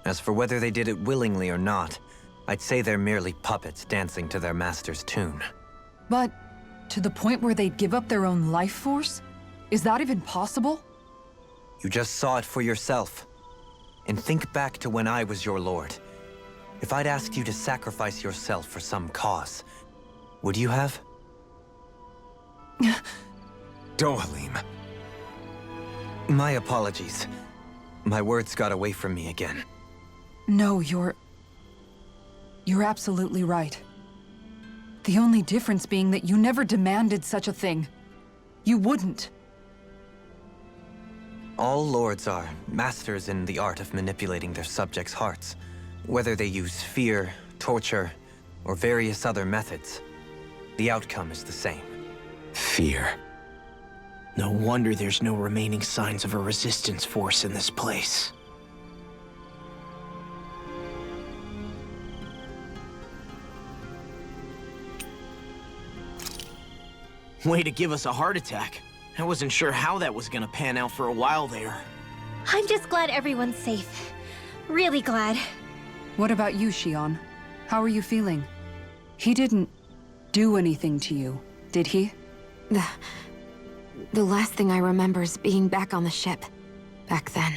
As for whether they did it willingly or not, I'd say they're merely puppets dancing to their master's tune. But to the point where they'd give up their own life force? Is that even possible? You just saw it for yourself. And think back to when I was your lord. If I'd asked you to sacrifice yourself for some cause, would you have? Dohalim. My apologies. My words got away from me again. No, you're absolutely right. The only difference being that you never demanded such a thing. You wouldn't. All lords are masters in the art of manipulating their subjects' hearts, whether they use fear, torture, or various other methods. The outcome is the same. Fear. No wonder there's no remaining signs of a resistance force in this place. Way to give us a heart attack. I wasn't sure how that was gonna pan out for a while there. I'm just glad everyone's safe. Really glad. What about you, Shion? How are you feeling? He didn't do anything to you, did he? The last thing I remember is being back on the ship. Back then.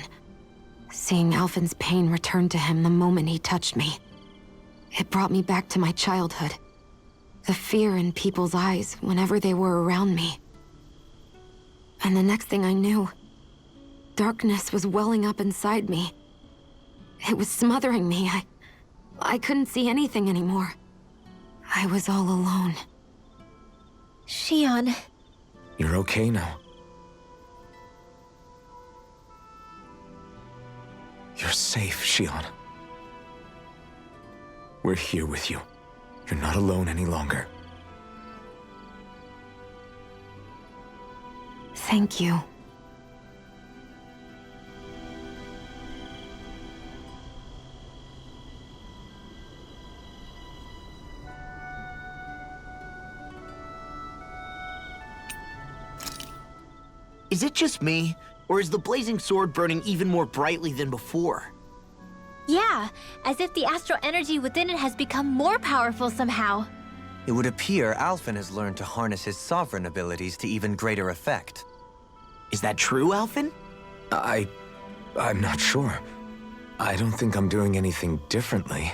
Seeing Alphen's pain return to him the moment he touched me. It brought me back to my childhood. The fear in people's eyes whenever they were around me. And the next thing I knew, darkness was welling up inside me. It was smothering me. I couldn't see anything anymore. I was all alone. Shion. You're okay now. You're safe, Shion. We're here with you. You're not alone any longer. Thank you. Is it just me, or is the blazing sword burning even more brightly than before? Yeah, as if the astral energy within it has become more powerful somehow. It would appear Alphen has learned to harness his sovereign abilities to even greater effect. Is that true, Alphen? I'm not sure. I don't think I'm doing anything differently.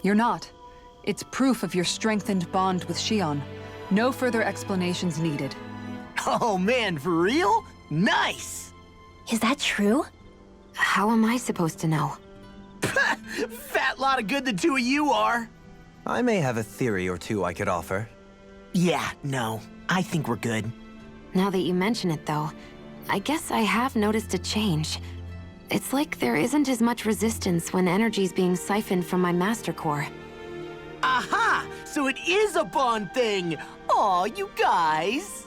You're not. It's proof of your strengthened bond with Shion. No further explanations needed. Oh man, for real? Nice! Is that true? How am I supposed to know? Fat lot of good the two of you are. I may have a theory or two I could offer. Yeah, no. I think we're good. Now that you mention it, though, I guess I have noticed a change. It's like there isn't as much resistance when energy's being siphoned from my master core. Aha! So it is a bond thing! Aw, you guys!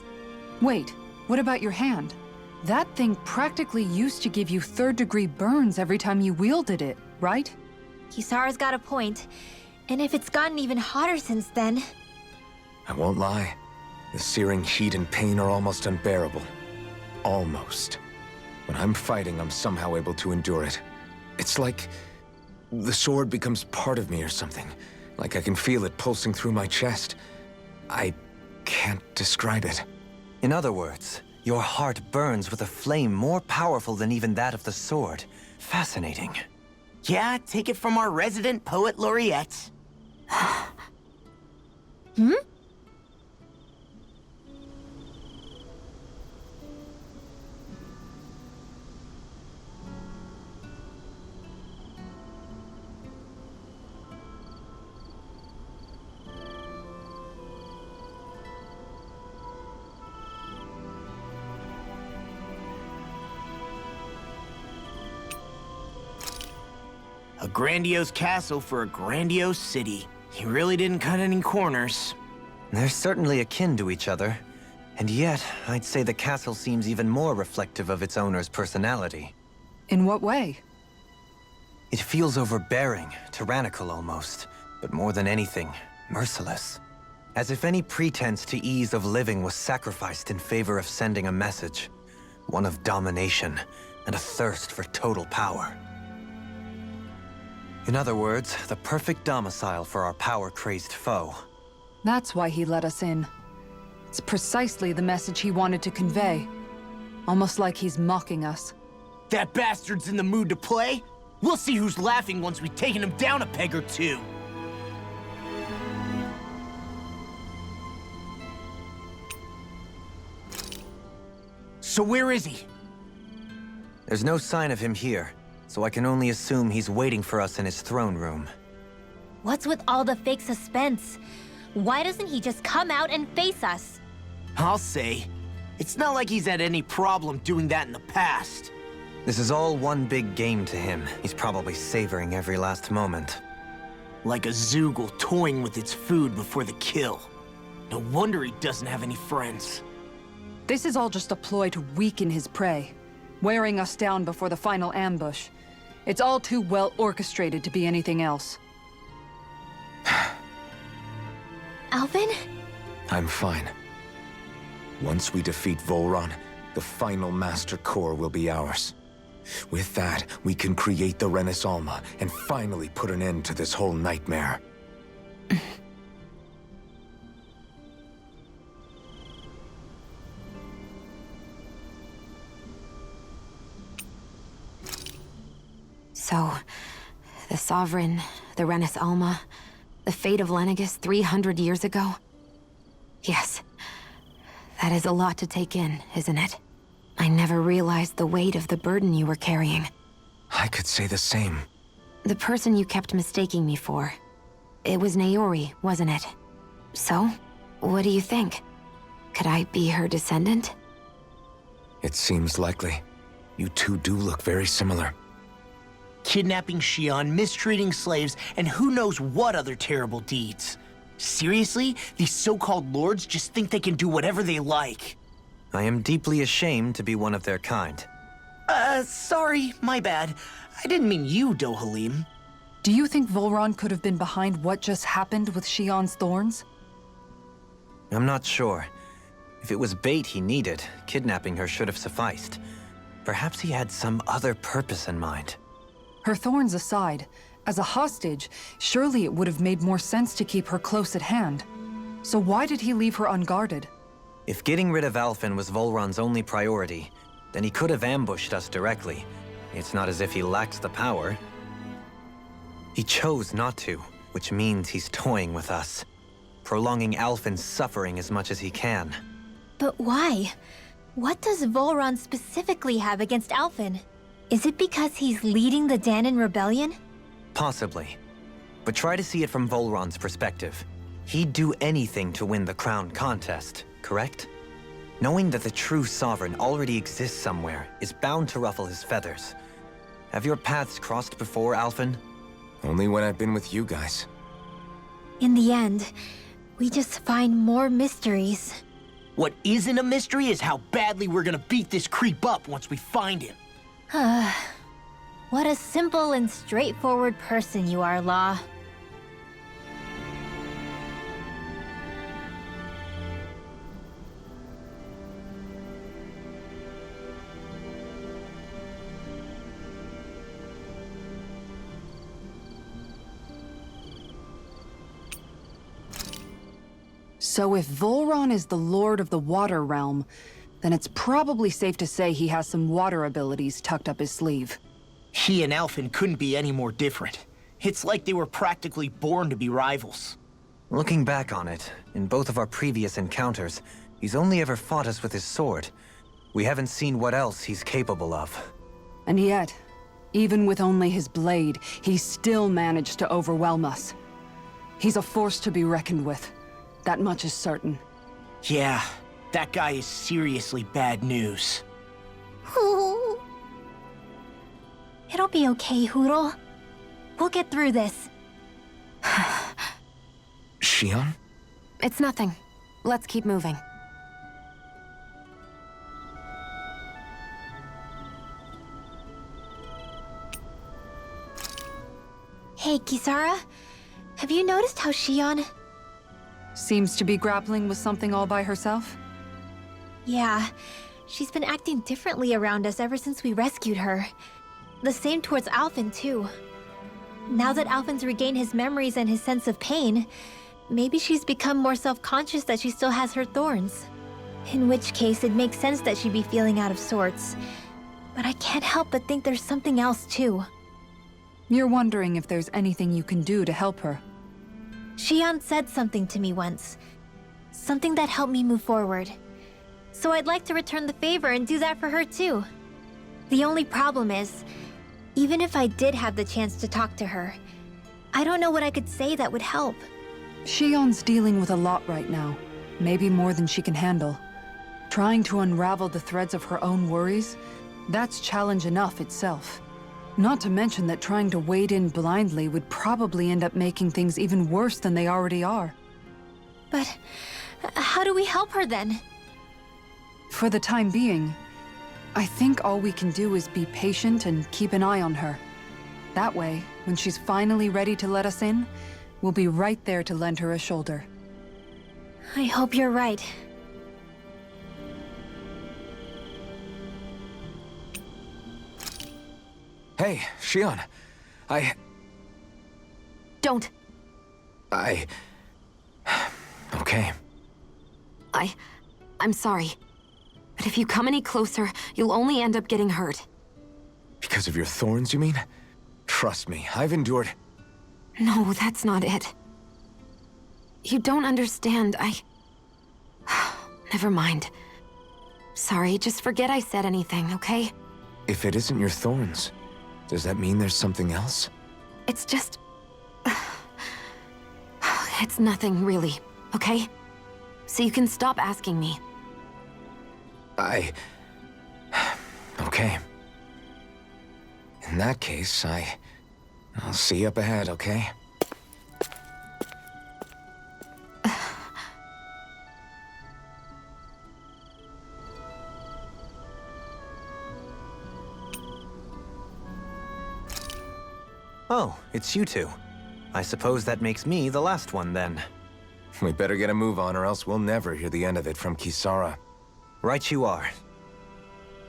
Wait, what about your hand? That thing practically used to give you third-degree burns every time you wielded it, right? Kisara's got a point. And if it's gotten even hotter since then... I won't lie. The searing heat and pain are almost unbearable. Almost. When I'm fighting, I'm somehow able to endure it. It's like the sword becomes part of me or something. Like I can feel it pulsing through my chest. I can't describe it. In other words, your heart burns with a flame more powerful than even that of the sword. Fascinating. Yeah, take it from our resident poet laureate. Hmm? A grandiose castle for a grandiose city. He really didn't cut any corners. They're certainly akin to each other. And yet, I'd say the castle seems even more reflective of its owner's personality. In what way? It feels overbearing, tyrannical almost, but more than anything, merciless. As if any pretense to ease of living was sacrificed in favor of sending a message. One of domination, and a thirst for total power. In other words, the perfect domicile for our power-crazed foe. That's why he let us in. It's precisely the message he wanted to convey. Almost like he's mocking us. That bastard's in the mood to play? We'll see who's laughing once we've taken him down a peg or two. So where is he? There's no sign of him here, so I can only assume he's waiting for us in his throne room. What's with all the fake suspense? Why doesn't he just come out and face us? I'll say, It's not like he's had any problem doing that in the past. This is all one big game to him. He's probably savoring every last moment. Like a Zoogle toying with its food before the kill. No wonder he doesn't have any friends. This is all just a ploy to weaken his prey, wearing us down before the final ambush. It's all too well orchestrated to be anything else. Alphen? I'm fine. Once we defeat Volron, the final Master Core will be ours. With that, we can create the Renis Alma and finally put an end to this whole nightmare. So, the Sovereign, the Renis Alma, the fate of Lenegis 300 years ago? Yes. That is a lot to take in, isn't it? I never realized the weight of the burden you were carrying. I could say the same. The person you kept mistaking me for. It was Naori, wasn't it? So, what do you think? Could I be her descendant? It seems likely. You two do look very similar. Kidnapping Shion, mistreating slaves, and who knows what other terrible deeds. Seriously? These so-called lords just think they can do whatever they like. I am deeply ashamed to be one of their kind. Sorry, my bad. I didn't mean you, Dohalim. Do you think Volron could have been behind what just happened with Shion's thorns? I'm not sure. If it was bait he needed, kidnapping her should have sufficed. Perhaps he had some other purpose in mind. Her thorns aside, as a hostage, surely it would have made more sense to keep her close at hand. So why did he leave her unguarded? If getting rid of Alphen was Volron's only priority, then he could have ambushed us directly. It's not as if he lacks the power. He chose not to, which means he's toying with us, prolonging Alphen's suffering as much as he can. But why? What does Volron specifically have against Alphen? Is it because he's leading the Dannon rebellion? Possibly. But try to see it from Volron's perspective. He'd do anything to win the crown contest, correct? Knowing that the true sovereign already exists somewhere is bound to ruffle his feathers. Have your paths crossed before, Alphen? Only when I've been with you guys. In the end, we just find more mysteries. What isn't a mystery is how badly we're gonna beat this creep up once we find him. What a simple and straightforward person you are, Law. So if Volron is the Lord of the Water Realm, then it's probably safe to say he has some water abilities tucked up his sleeve. He and Alphen couldn't be any more different. It's like they were practically born to be rivals. Looking back on it, in both of our previous encounters, he's only ever fought us with his sword. We haven't seen what else he's capable of. And yet, even with only his blade, he still managed to overwhelm us. He's a force to be reckoned with. That much is certain. Yeah, that guy is seriously bad news. It'll be okay, Hootle. We'll get through this. Shion? It's nothing. Let's keep moving. Hey, Kisara. Have you noticed how Shion... Seems to be grappling with something all by herself? Yeah, she's been acting differently around us ever since we rescued her. The same towards Alphen, too. Now that Alphen's regained his memories and his sense of pain, maybe she's become more self-conscious that she still has her thorns. In which case, it makes sense that she'd be feeling out of sorts. But I can't help but think there's something else, too. You're wondering if there's anything you can do to help her. Shion said something to me once. Something that helped me move forward. So I'd like to return the favor and do that for her too. The only problem is, even if I did have the chance to talk to her, I don't know what I could say that would help. Shion's dealing with a lot right now. Maybe more than she can handle. Trying to unravel the threads of her own worries, that's challenge enough itself. Not to mention that trying to wade in blindly would probably end up making things even worse than they already are. But how do we help her then? For the time being, I think all we can do is be patient and keep an eye on her. That way, when she's finally ready to let us in, we'll be right there to lend her a shoulder. I hope you're right. Hey, Shion. Don't. Okay. I'm sorry. But if you come any closer, you'll only end up getting hurt. Because of your thorns, you mean? Trust me, I've endured... No, that's not it. You don't understand, Never mind. Sorry, just forget I said anything, okay? If it isn't your thorns, does that mean there's something else? It's just... It's nothing, really, okay? So you can stop asking me. Okay. In that case, I'll see you up ahead, okay? Oh, it's you two. I suppose that makes me the last one, then. We better get a move on, or else we'll never hear the end of it from Kisara. Right you are.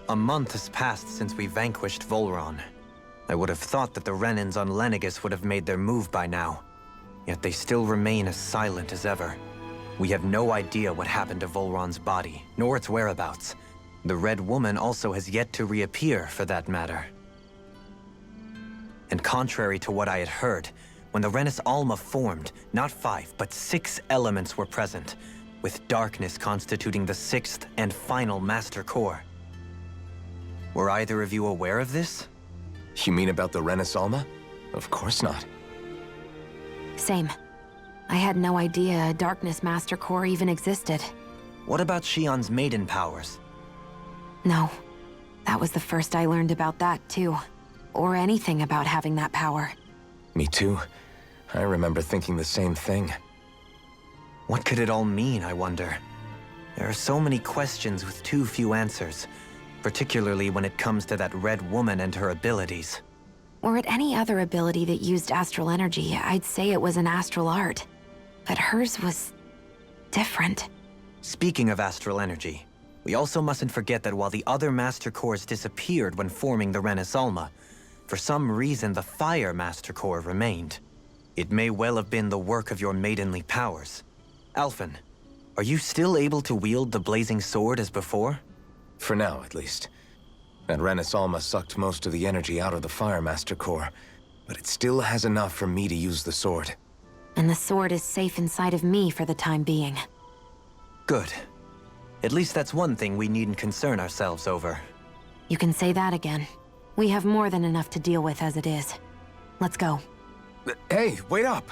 A month has passed since we vanquished Volron. I would have thought that the Renans on Lenegis would have made their move by now. Yet they still remain as silent as ever. We have no idea what happened to Volron's body, nor its whereabouts. The Red Woman also has yet to reappear, for that matter. And contrary to what I had heard, when the Renis Alma formed, not 5, but 6 elements were present, with darkness constituting the 6th and final master core. Were either of you aware of this? You mean about the Renis Alma? Of course not. Same. I had no idea a Darkness Master Core even existed. What about Shion's maiden powers? No. That was the first I learned about that, too. Or anything about having that power. Me too. I remember thinking the same thing. What could it all mean, I wonder? There are so many questions with too few answers, particularly when it comes to that Red Woman and her abilities. Or at any other ability that used astral energy, I'd say it was an astral art. But hers was... different. Speaking of astral energy, we also mustn't forget that while the other Master Cores disappeared when forming the Renis Alma, for some reason the Fire Master Core remained. It may well have been the work of your maidenly powers. Alphen, are you still able to wield the blazing sword as before? For now, at least. That Renis Alma sucked most of the energy out of the Fire Master Core, but it still has enough for me to use the sword. And the sword is safe inside of me for the time being. Good. At least that's one thing we needn't concern ourselves over. You can say that again. We have more than enough to deal with as it is. Let's go. Hey, wait up!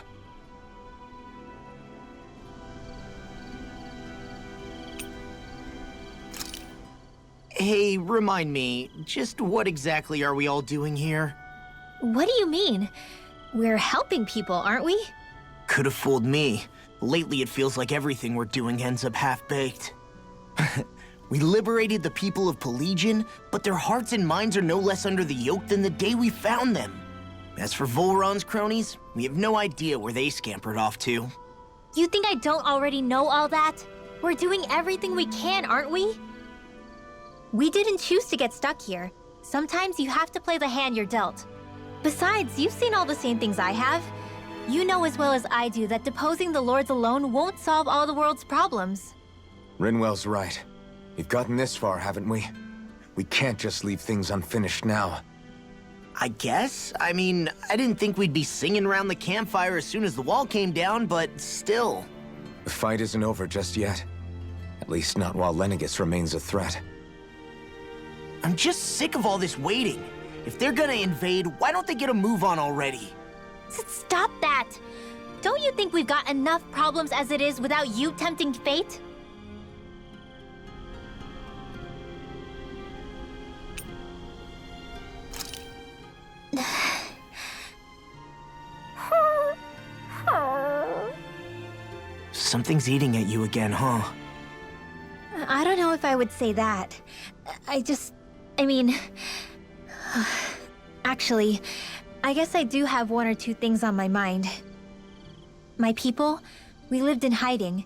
Hey, remind me, just what exactly are we all doing here? What do you mean? We're helping people, aren't we? Could have fooled me. Lately, it feels like everything we're doing ends up half-baked. We liberated the people of Pelagian, but their hearts and minds are no less under the yoke than the day we found them. As for Volron's cronies, we have no idea where they scampered off to. You think I don't already know all that? We're doing everything we can, aren't we? We didn't choose to get stuck here. Sometimes you have to play the hand you're dealt. Besides, you've seen all the same things I have. You know as well as I do that deposing the lords alone won't solve all the world's problems. Rinwell's right. We've gotten this far, haven't we? We can't just leave things unfinished now. I guess? I mean, I didn't think we'd be singing around the campfire as soon as the wall came down, but still. The fight isn't over just yet. At least not while Lenegis remains a threat. I'm just sick of all this waiting. If they're gonna invade, why don't they get a move on already? Stop that! Don't you think we've got enough problems as it is without you tempting fate? Something's eating at you again, huh? I don't know if I would say that. I mean... Actually, I guess I do have one or two things on my mind. My people, we lived in hiding,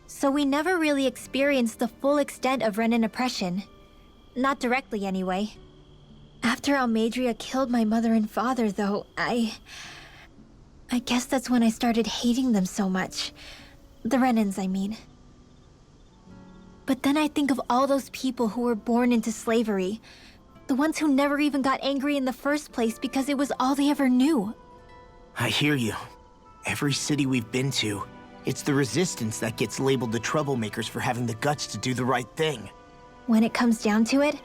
so we never really experienced the full extent of Renin oppression. Not directly, anyway. After Almadrea killed my mother and father, though, I guess that's when I started hating them so much. The Renins, I mean. But then I think of all those people who were born into slavery. The ones who never even got angry in the first place because it was all they ever knew. I hear you. Every city we've been to, it's the resistance that gets labeled the troublemakers for having the guts to do the right thing. When it comes down to it,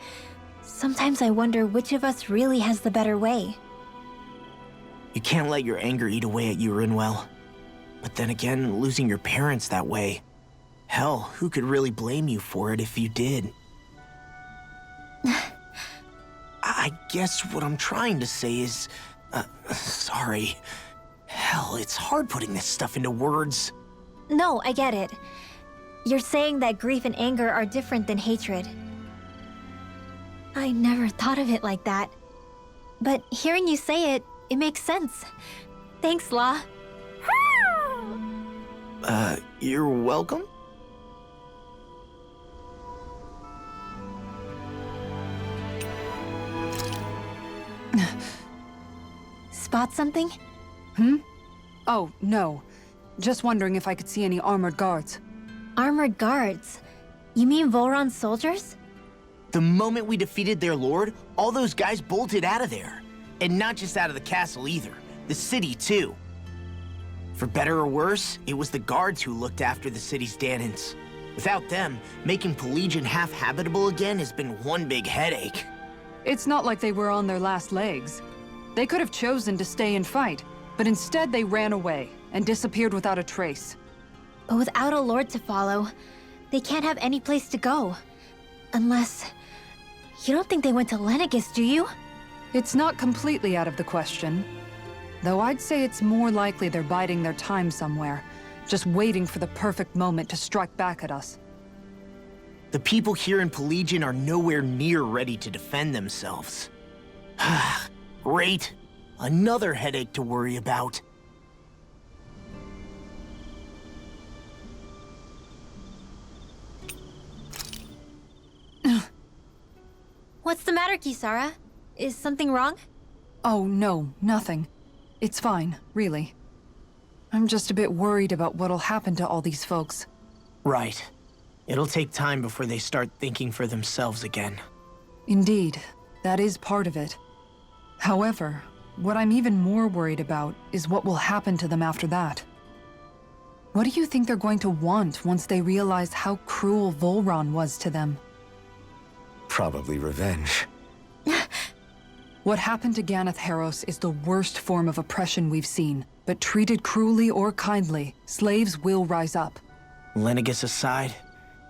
sometimes I wonder which of us really has the better way. You can't let your anger eat away at you, Rinwell. But then again, losing your parents that way... Hell, who could really blame you for it if you did? I guess what I'm trying to say is... sorry. Hell, it's hard putting this stuff into words. No, I get it. You're saying that grief and anger are different than hatred. I never thought of it like that. But hearing you say it, it makes sense. Thanks, La. You're welcome? Spot something? Oh, no. Just wondering if I could see any armored guards. Armored guards? You mean Volron's soldiers? The moment we defeated their lord, all those guys bolted out of there. And not just out of the castle either. The city, too. For better or worse, it was the guards who looked after the city's Dannons. Without them, making Pelagian half-habitable again has been one big headache. It's not like they were on their last legs. They could have chosen to stay and fight, but instead they ran away and disappeared without a trace. But without a lord to follow, they can't have any place to go. Unless... You don't think they went to Lenegis, do you? It's not completely out of the question. Though I'd say it's more likely they're biding their time somewhere, just waiting for the perfect moment to strike back at us. The people here in Pelagian are nowhere near ready to defend themselves. Great. Another headache to worry about. What's the matter, Kisara? Is something wrong? Oh, no, nothing. It's fine, really. I'm just a bit worried about what'll happen to all these folks. Right. It'll take time before they start thinking for themselves again. Indeed, that is part of it. However, what I'm even more worried about is what will happen to them after that. What do you think they're going to want once they realize how cruel Volron was to them? Probably revenge. What happened to Ganeth Haros is the worst form of oppression we've seen, but treated cruelly or kindly, slaves will rise up. Lenegis aside,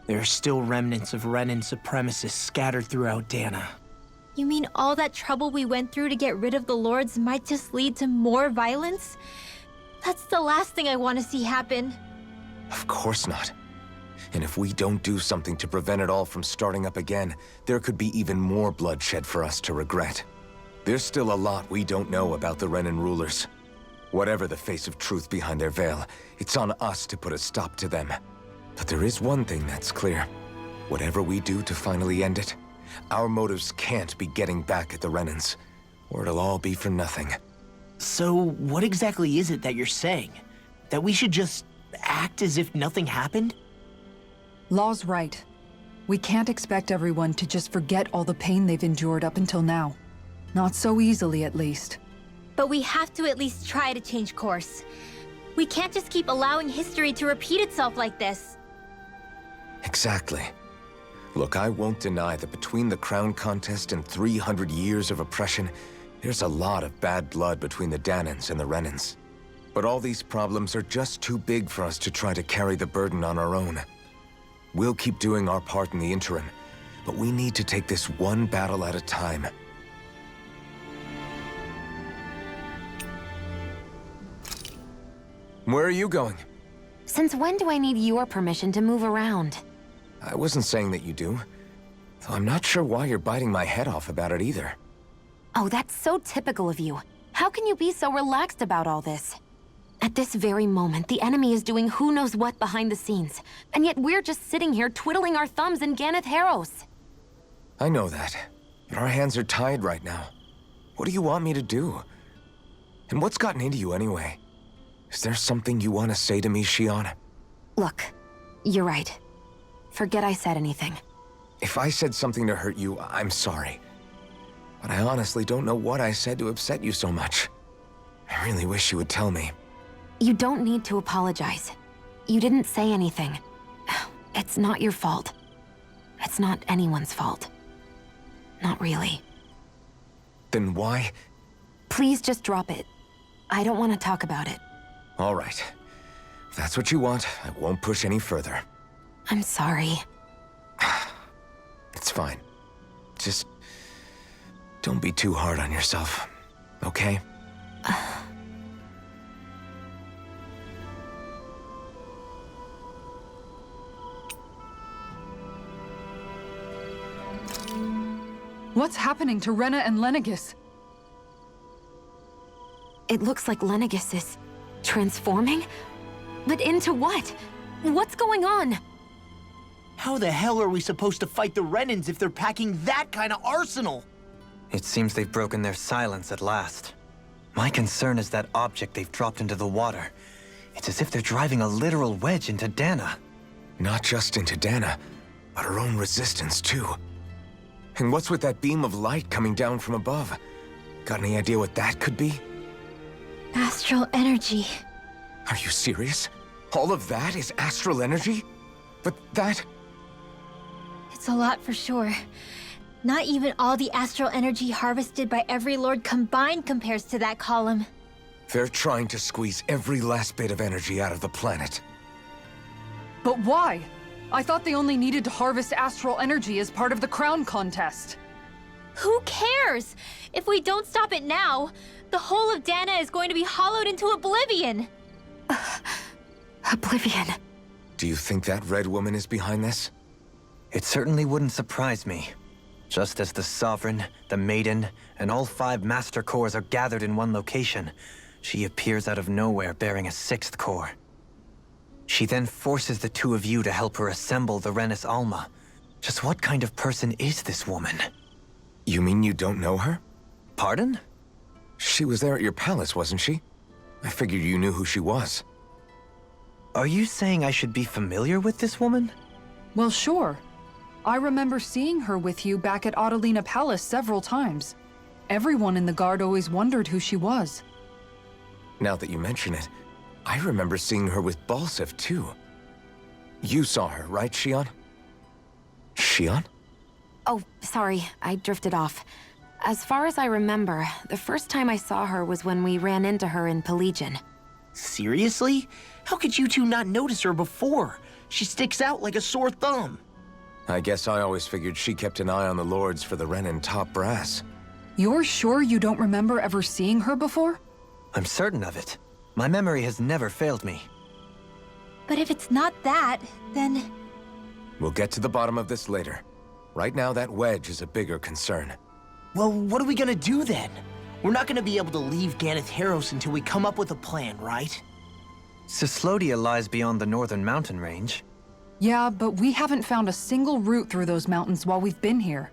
there are still remnants of Renin supremacists scattered throughout Dana. You mean all that trouble we went through to get rid of the lords might just lead to more violence? That's the last thing I want to see happen. Of course not. And if we don't do something to prevent it all from starting up again, there could be even more bloodshed for us to regret. There's still a lot we don't know about the Renin rulers. Whatever the face of truth behind their veil, it's on us to put a stop to them. But there is one thing that's clear. Whatever we do to finally end it, our motives can't be getting back at the Renins, or it'll all be for nothing. So, what exactly is it that you're saying? That we should just act as if nothing happened? Law's right. We can't expect everyone to just forget all the pain they've endured up until now. Not so easily, at least. But we have to at least try to change course. We can't just keep allowing history to repeat itself like this. Exactly. Look, I won't deny that between the crown contest and 300 years of oppression, there's a lot of bad blood between the Dannons and the Renins. But all these problems are just too big for us to try to carry the burden on our own. We'll keep doing our part in the interim, but we need to take this one battle at a time. Where are you going? Since when do I need your permission to move around? I wasn't saying that you do. Though I'm not sure why you're biting my head off about it either. Oh, that's so typical of you. How can you be so relaxed about all this? At this very moment, the enemy is doing who knows what behind the scenes, and yet we're just sitting here twiddling our thumbs in Ganeth Harros. I know that, but our hands are tied right now. What do you want me to do? And what's gotten into you anyway? Is there something you want to say to me, Shion? Look, you're right. Forget I said anything. If I said something to hurt you, I'm sorry. But I honestly don't know what I said to upset you so much. I really wish you would tell me. You don't need to apologize. You didn't say anything. It's not your fault. It's not anyone's fault. Not really. Then why? Please just drop it. I don't want to talk about it. All right. If that's what you want, I won't push any further. I'm sorry. It's fine. Just don't be too hard on yourself, okay? What's happening to Rena and Lenegis? It looks like Lenegis is transforming? But into what? What's going on? How the hell are we supposed to fight the Renans if they're packing that kind of arsenal? It seems they've broken their silence at last. My concern is that object they've dropped into the water. It's as if they're driving a literal wedge into Dana. Not just into Dana, but her own resistance too. And what's with that beam of light coming down from above? Got any idea what that could be? Astral energy. Are you serious? All of that is astral energy? But that... It's a lot for sure. Not even all the astral energy harvested by every lord combined compares to that column. They're trying to squeeze every last bit of energy out of the planet. But why? I thought they only needed to harvest astral energy as part of the crown contest. Who cares? If we don't stop it now, the whole of Dana is going to be hollowed into oblivion. Oblivion. Do you think that red woman is behind this? It certainly wouldn't surprise me. Just as the Sovereign, the Maiden, and all 5 Master Cores are gathered in one location, she appears out of nowhere bearing a 6th core. She then forces the 2 of you to help her assemble the Renis Alma. Just what kind of person is this woman? You mean you don't know her? Pardon? She was there at your palace, wasn't she? I figured you knew who she was. Are you saying I should be familiar with this woman? Well, sure. I remember seeing her with you back at Adelina Palace several times. Everyone in the guard always wondered who she was. Now that you mention it, I remember seeing her with Balsif, too. You saw her, right, Shion? Shion? Oh, sorry, I drifted off. As far as I remember, the first time I saw her was when we ran into her in Pelagian. Seriously? How could you two not notice her before? She sticks out like a sore thumb. I guess I always figured she kept an eye on the lords for the Renin top brass. You're sure you don't remember ever seeing her before? I'm certain of it. My memory has never failed me. But if it's not that, then... We'll get to the bottom of this later. Right now, that wedge is a bigger concern. Well, what are we gonna do then? We're not gonna be able to leave Ganeth Harros until we come up with a plan, right? Cyslodia lies beyond the northern mountain range. Yeah, but we haven't found a single route through those mountains while we've been here.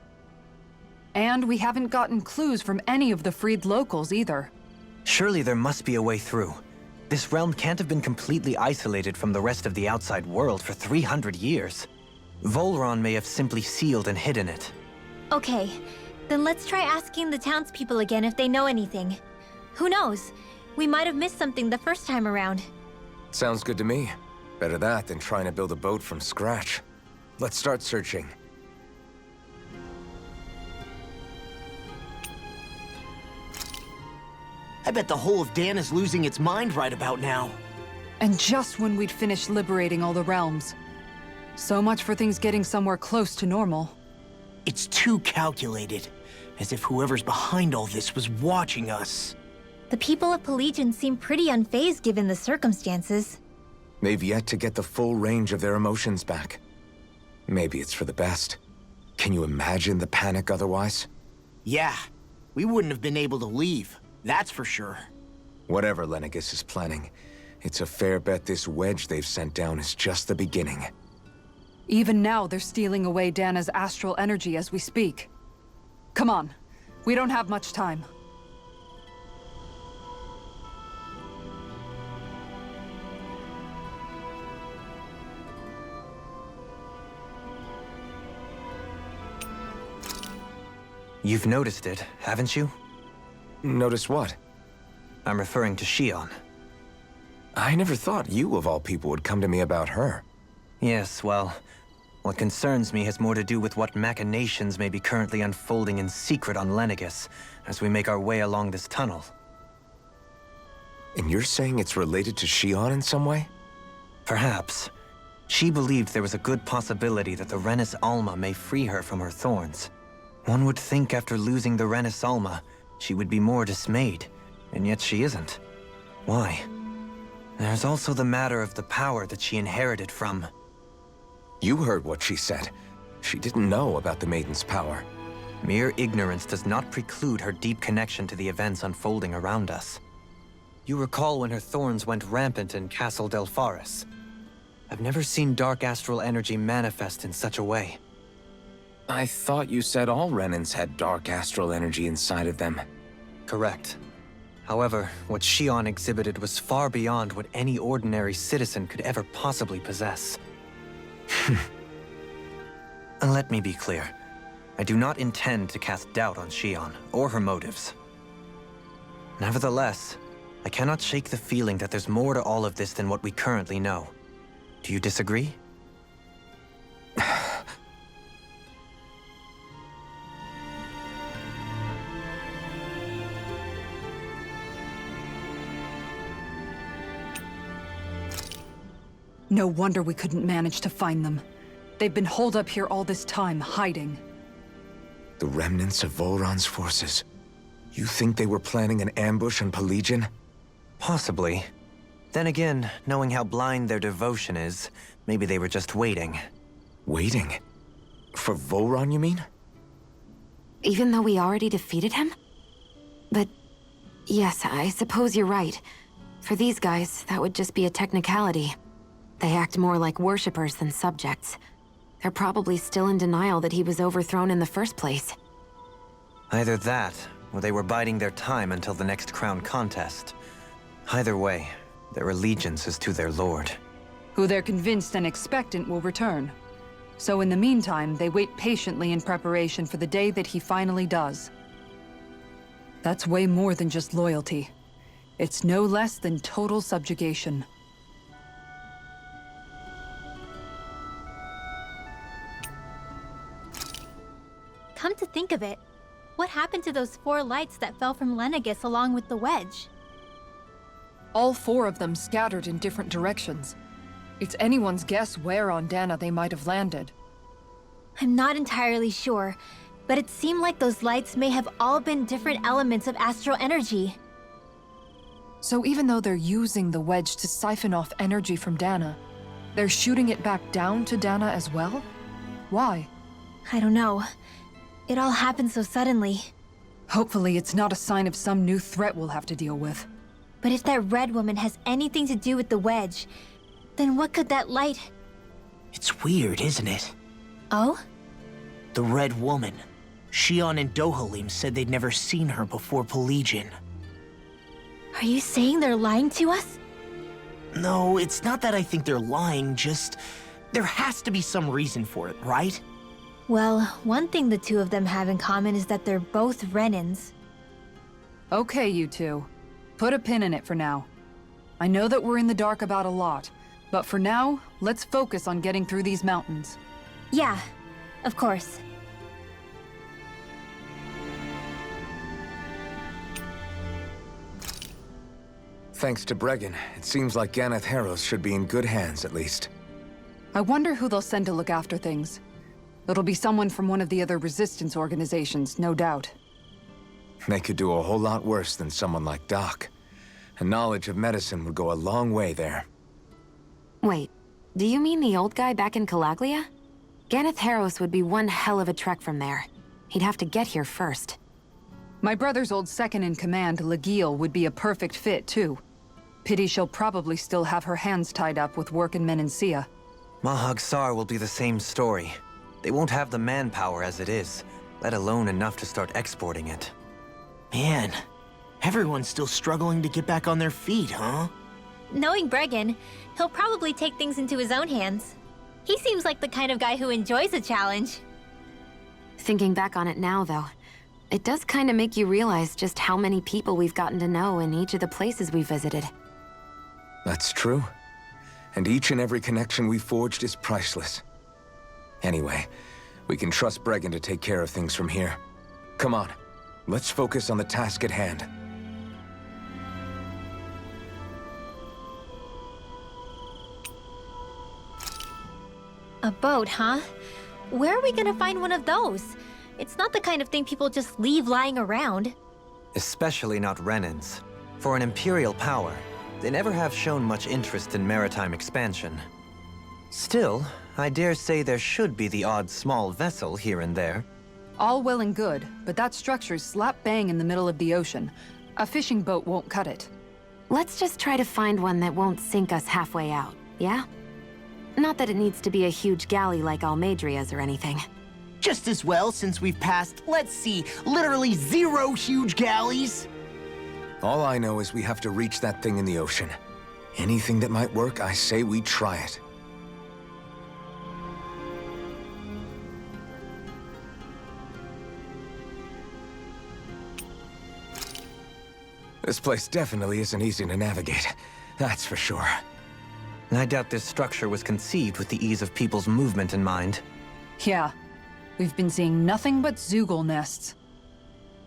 And we haven't gotten clues from any of the freed locals either. Surely there must be a way through. This realm can't have been completely isolated from the rest of the outside world for 300 years. Volron may have simply sealed and hidden it. Okay, then let's try asking the townspeople again if they know anything. Who knows? We might have missed something the first time around. Sounds good to me. Better that than trying to build a boat from scratch. Let's start searching. I bet the whole of Dan is losing its mind right about now. And just when we'd finished liberating all the realms. So much for things getting somewhere close to normal. It's too calculated. As if whoever's behind all this was watching us. The people of Pelagian seem pretty unfazed given the circumstances. They've yet to get the full range of their emotions back. Maybe it's for the best. Can you imagine the panic otherwise? Yeah, we wouldn't have been able to leave, that's for sure. Whatever Lenegis is planning, it's a fair bet this wedge they've sent down is just the beginning. Even now, they're stealing away Dana's astral energy as we speak. Come on, we don't have much time. You've noticed it, haven't you? Notice what? I'm referring to Shion. I never thought you, of all people, would come to me about her. Yes, well, what concerns me has more to do with what machinations may be currently unfolding in secret on Lenegis as we make our way along this tunnel. And you're saying it's related to Shion in some way? Perhaps. She believed there was a good possibility that the Renis Alma may free her from her thorns. One would think after losing the Renis Alma, she would be more dismayed, and yet she isn't. Why? There's also the matter of the power that she inherited from... You heard what she said. She didn't know about the Maiden's power. Mere ignorance does not preclude her deep connection to the events unfolding around us. You recall when her thorns went rampant in Castle Delpharis. I've never seen dark astral energy manifest in such a way. I thought you said all Renins had dark astral energy inside of them. Correct. However, what Shion exhibited was far beyond what any ordinary citizen could ever possibly possess. And let me be clear. I do not intend to cast doubt on Shion, or her motives. Nevertheless, I cannot shake the feeling that there's more to all of this than what we currently know. Do you disagree? No wonder we couldn't manage to find them. They've been holed up here all this time, hiding. The remnants of Volron's forces. You think they were planning an ambush on Pelagian? Possibly. Then again, knowing how blind their devotion is, maybe they were just waiting. Waiting? For Volron, you mean? Even though we already defeated him? But yes, I suppose you're right. For these guys, that would just be a technicality. They act more like worshippers than subjects. They're probably still in denial that he was overthrown in the first place. Either that, or they were biding their time until the next crown contest. Either way, their allegiance is to their lord. Who they're convinced and expectant will return. So in the meantime, they wait patiently in preparation for the day that he finally does. That's way more than just loyalty. It's no less than total subjugation. Come to think of it, what happened to those 4 lights that fell from Lenegis along with the wedge? All 4 of them scattered in different directions. It's anyone's guess where on Dana they might have landed. I'm not entirely sure, but it seemed like those lights may have all been different elements of astral energy. So even though they're using the wedge to siphon off energy from Dana, they're shooting it back down to Dana as well? Why? I don't know. It all happened so suddenly. Hopefully it's not a sign of some new threat we'll have to deal with. But if that red woman has anything to do with the wedge, then what could that light... It's weird, isn't it? Oh? The Red Woman. Shion and Dohalim said they'd never seen her before Pelagian. Are you saying they're lying to us? No, it's not that I think they're lying, just... There has to be some reason for it, right? Well, one thing the 2 of them have in common is that they're both Renins. Okay, you 2. Put a pin in it for now. I know that we're in the dark about a lot, but for now, let's focus on getting through these mountains. Yeah, of course. Thanks to Bregan, it seems like Ganeth Harrows should be in good hands, at least. I wonder who they'll send to look after things. It'll be someone from one of the other resistance organizations, no doubt. They could do a whole lot worse than someone like Doc. A knowledge of medicine would go a long way there. Wait, do you mean the old guy back in Calaglia? Ganeth Harros would be one hell of a trek from there. He'd have to get here first. My brother's old second-in-command, Legiel, would be a perfect fit, too. Pity she'll probably still have her hands tied up with work in Menancia. Mahag Sar will be the same story. They won't have the manpower as it is, let alone enough to start exporting it. Man, everyone's still struggling to get back on their feet, huh? Knowing Bregan, he'll probably take things into his own hands. He seems like the kind of guy who enjoys a challenge. Thinking back on it now, though, it does kind of make you realize just how many people we've gotten to know in each of the places we visited. That's true. And each and every connection we forged is priceless. Anyway, we can trust Bregan to take care of things from here. Come on, let's focus on the task at hand. A boat, huh? Where are we gonna find one of those? It's not the kind of thing people just leave lying around. Especially not Renans. For an Imperial power, they never have shown much interest in maritime expansion. Still, I dare say there should be the odd small vessel here and there. All well and good, but that structure's slap bang in the middle of the ocean. A fishing boat won't cut it. Let's just try to find one that won't sink us halfway out, yeah? Not that it needs to be a huge galley like Almadrea's or anything. Just as well, since we've passed, let's see, literally 0 huge galleys. All I know is we have to reach that thing in the ocean. Anything that might work, I say we try it. This place definitely isn't easy to navigate, that's for sure. I doubt this structure was conceived with the ease of people's movement in mind. Yeah. We've been seeing nothing but Zoogle nests.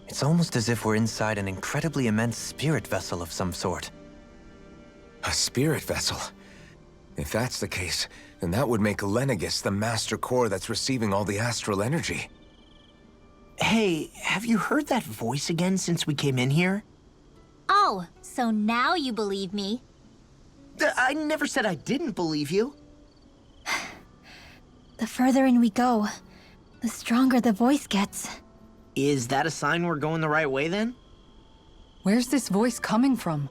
It's almost as if we're inside an incredibly immense spirit vessel of some sort. A spirit vessel? If that's the case, then that would make Lenegis the master core that's receiving all the astral energy. Hey, have you heard that voice again since we came in here? Oh, so now you believe me. I never said I didn't believe you. The further in we go, the stronger the voice gets. Is that a sign we're going the right way then? Where's this voice coming from?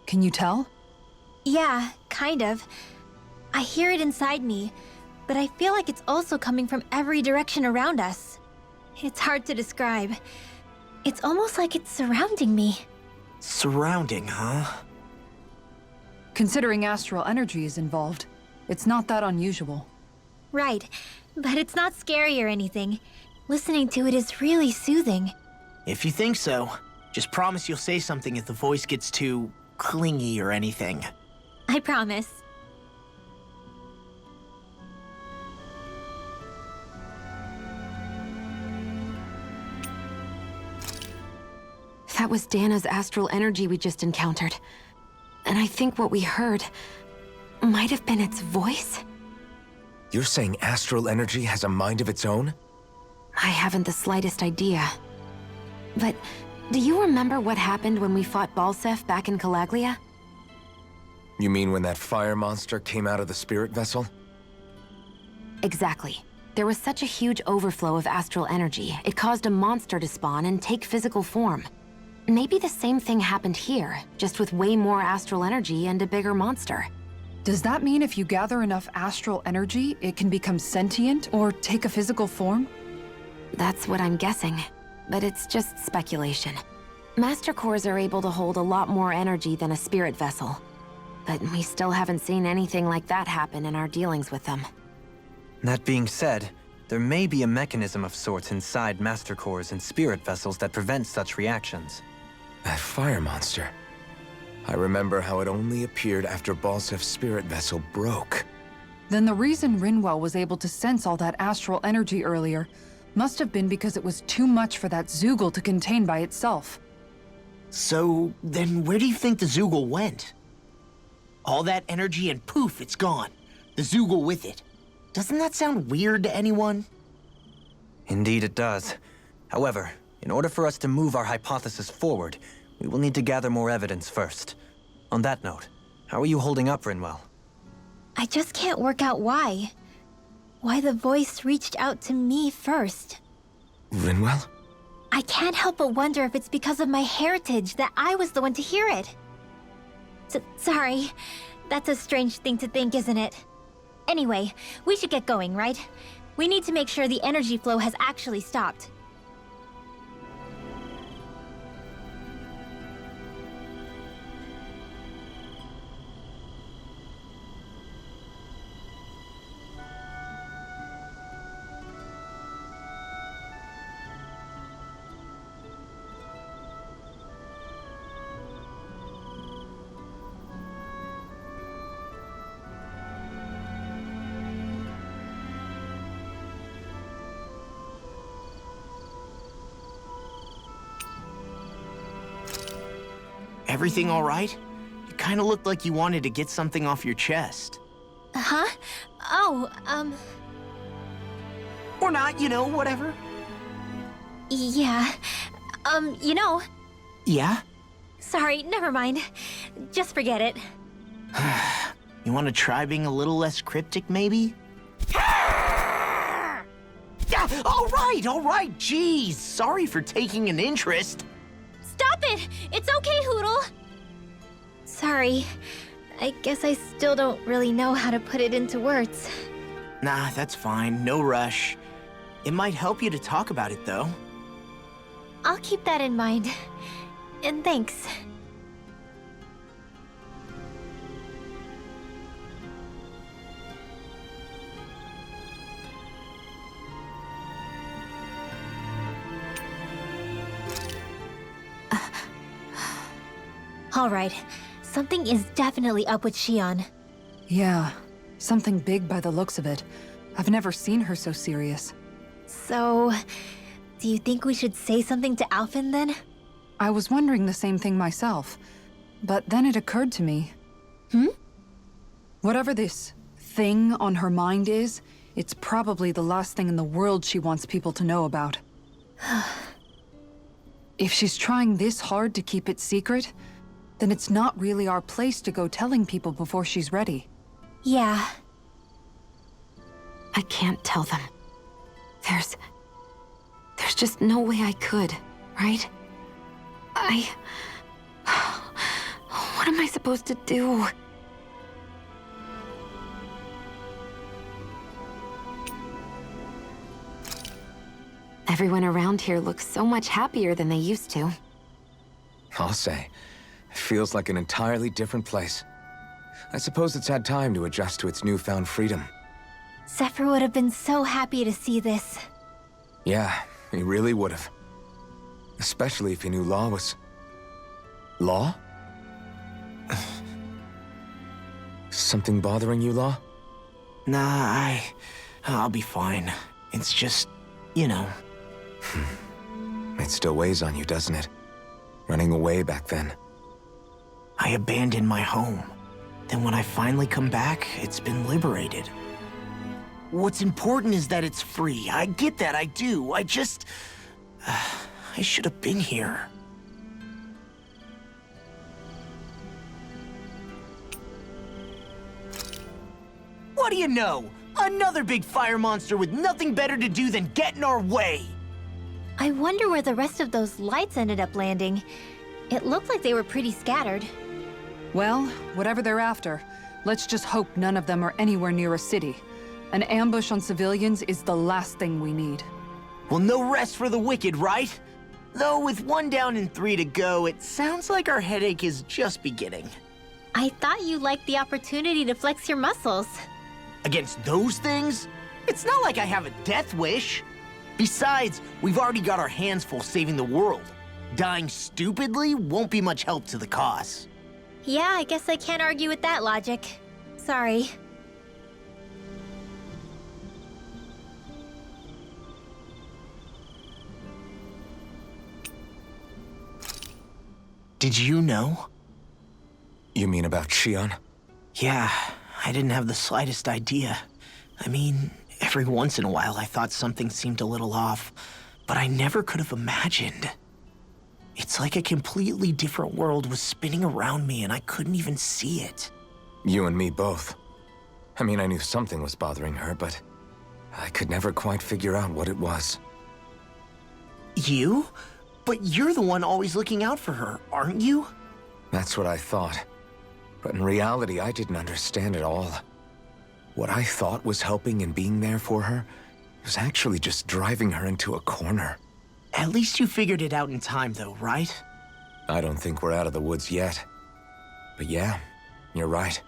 Can you tell? Yeah, kind of. I hear it inside me, but I feel like it's also coming from every direction around us. It's hard to describe. It's almost like it's surrounding me. Surrounding, huh? Considering astral energy is involved, it's not that unusual. Right, but it's not scary or anything. Listening to it is really soothing. If you think so, just promise you'll say something if the voice gets too clingy or anything. I promise. That was Dana's astral energy we just encountered. And I think what we heard might have been its voice? You're saying astral energy has a mind of its own? I haven't the slightest idea. But do you remember what happened when we fought Balseph back in Calaglia? You mean when that fire monster came out of the spirit vessel? Exactly. There was such a huge overflow of astral energy, it caused a monster to spawn and take physical form. Maybe the same thing happened here, just with way more astral energy and a bigger monster. Does that mean if you gather enough astral energy, it can become sentient or take a physical form? That's what I'm guessing, but it's just speculation. Master cores are able to hold a lot more energy than a spirit vessel, but we still haven't seen anything like that happen in our dealings with them. That being said, there may be a mechanism of sorts inside master cores and spirit vessels that prevents such reactions. That fire monster. I remember how it only appeared after Balsef's spirit vessel broke. Then the reason Rinwell was able to sense all that astral energy earlier must have been because it was too much for that Zoogle to contain by itself. So, then where do you think the Zoogle went? All that energy and poof, it's gone. The Zoogle with it. Doesn't that sound weird to anyone? Indeed it does. However, in order for us to move our hypothesis forward, we will need to gather more evidence first. On that note, how are you holding up, Rinwell? I just can't work out why. Why the voice reached out to me first. Rinwell? I can't help but wonder if it's because of my heritage that I was the one to hear it. Sorry. That's a strange thing to think, isn't it? Anyway, we should get going, right? We need to make sure the energy flow has actually stopped. Everything all right? You kind of looked like you wanted to get something off your chest. Huh? Oh, Or not, whatever. yeah. Yeah? Sorry, never mind. Just forget it. You want to try being a little less cryptic, maybe? Yeah, all right, jeez. Sorry for taking an interest. Stop it! It's okay, Hootle! Sorry. I guess I still don't really know how to put it into words. Nah, that's fine. No rush. It might help you to talk about it, though. I'll keep that in mind. And thanks. All right. Something is definitely up with Shion. Yeah, something big by the looks of it. I've never seen her so serious. So, do you think we should say something to Alphen then? I was wondering the same thing myself, but then it occurred to me. Whatever this thing on her mind is, it's probably the last thing in the world she wants people to know about. If she's trying this hard to keep it secret, then it's not really our place to go telling people before she's ready. Yeah. I can't tell them. There's just no way I could, right? What am I supposed to do? Everyone around here looks so much happier than they used to. I'll say, it feels like an entirely different place. I suppose it's had time to adjust to its newfound freedom. Zephyr would have been so happy to see this. Yeah, he really would have. Especially if he knew Law was... Law? Something bothering you, Law? Nah, I'll be fine. It's just, It still weighs on you, doesn't it? Running away back then. I abandoned my home. Then when I finally come back, it's been liberated. What's important is that it's free. I get that, I do. I just... I should have been here. What do you know? Another big fire monster with nothing better to do than get in our way! I wonder where the rest of those lights ended up landing. It looked like they were pretty scattered. Well, whatever they're after, let's just hope none of them are anywhere near a city. An ambush on civilians is the last thing we need. Well, no rest for the wicked, right? Though with 1 down and 3 to go, it sounds like our headache is just beginning. I thought you liked the opportunity to flex your muscles. Against those things? It's not like I have a death wish. Besides, we've already got our hands full saving the world. Dying stupidly won't be much help to the cause. Yeah, I guess I can't argue with that logic. Sorry. Did you know? You mean about Shion? Yeah, I didn't have the slightest idea. I mean, every once in a while I thought something seemed a little off, but I never could have imagined. It's like a completely different world was spinning around me and I couldn't even see it. You and me both. I mean, I knew something was bothering her, but I could never quite figure out what it was. You? But you're the one always looking out for her, aren't you? That's what I thought. But in reality, I didn't understand it all. What I thought was helping and being there for her was actually just driving her into a corner. At least you figured it out in time, though, right? I don't think we're out of the woods yet. But yeah, you're right.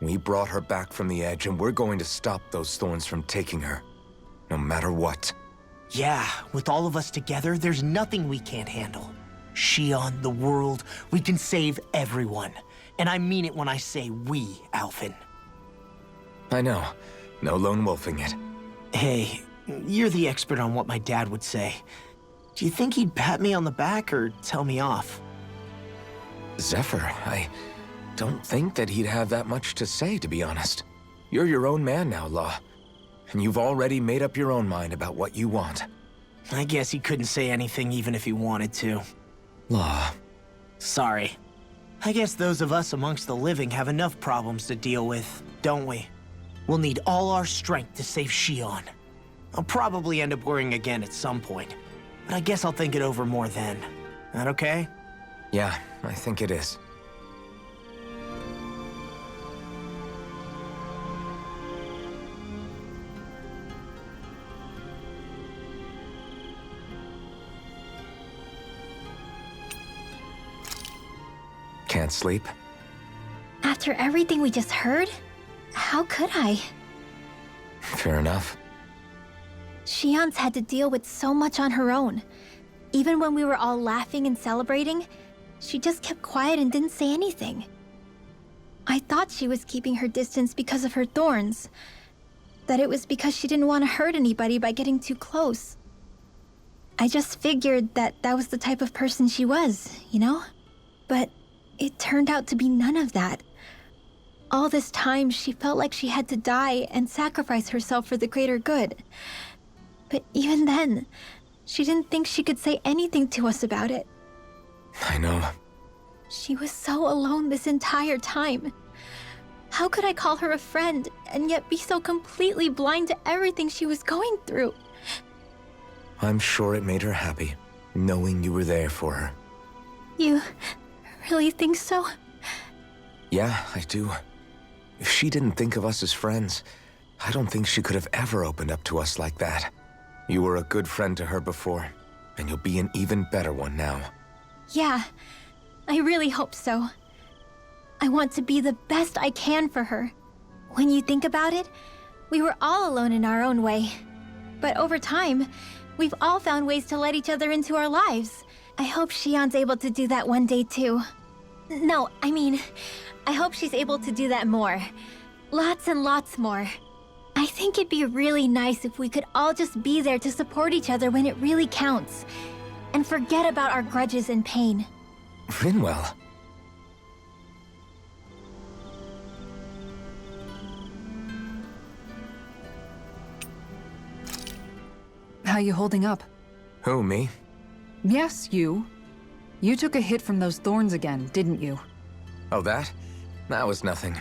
We brought her back from the edge, and we're going to stop those thorns from taking her. No matter what. Yeah, with all of us together, there's nothing we can't handle. Shion, the world, we can save everyone. And I mean it when I say we, Alphen. I know. No lone wolfing it. Hey, you're the expert on what my dad would say. Do you think he'd pat me on the back or tell me off? Zephyr, I don't think that he'd have that much to say, to be honest. You're your own man now, Law. And you've already made up your own mind about what you want. I guess he couldn't say anything even if he wanted to. Law. Sorry. I guess those of us amongst the living have enough problems to deal with, don't we? We'll need all our strength to save Shion. I'll probably end up worrying again at some point, but I guess I'll think it over more then. That okay? Yeah, I think it is. Can't sleep? After everything we just heard? How could I? Fair enough. Shion's had to deal with so much on her own. Even when we were all laughing and celebrating, she just kept quiet and didn't say anything. I thought she was keeping her distance because of her thorns. That it was because she didn't want to hurt anybody by getting too close. I just figured that that was the type of person she was, you know? But it turned out to be none of that. All this time, she felt like she had to die and sacrifice herself for the greater good. But even then, she didn't think she could say anything to us about it. I know. She was so alone this entire time. How could I call her a friend and yet be so completely blind to everything she was going through? I'm sure it made her happy, knowing you were there for her. You really think so? Yeah, I do. If she didn't think of us as friends, I don't think she could have ever opened up to us like that. You were a good friend to her before, and you'll be an even better one now. Yeah, I really hope so. I want to be the best I can for her. When you think about it, we were all alone in our own way. But over time, we've all found ways to let each other into our lives. I hope Shion's able to do that one day too. No, I mean, I hope she's able to do that more. Lots and lots more. I think it'd be really nice if we could all just be there to support each other when it really counts. And forget about our grudges and pain. Rinwell. How you holding up? Who, me? Yes, you. You took a hit from those thorns again, didn't you? Oh, that? That was nothing.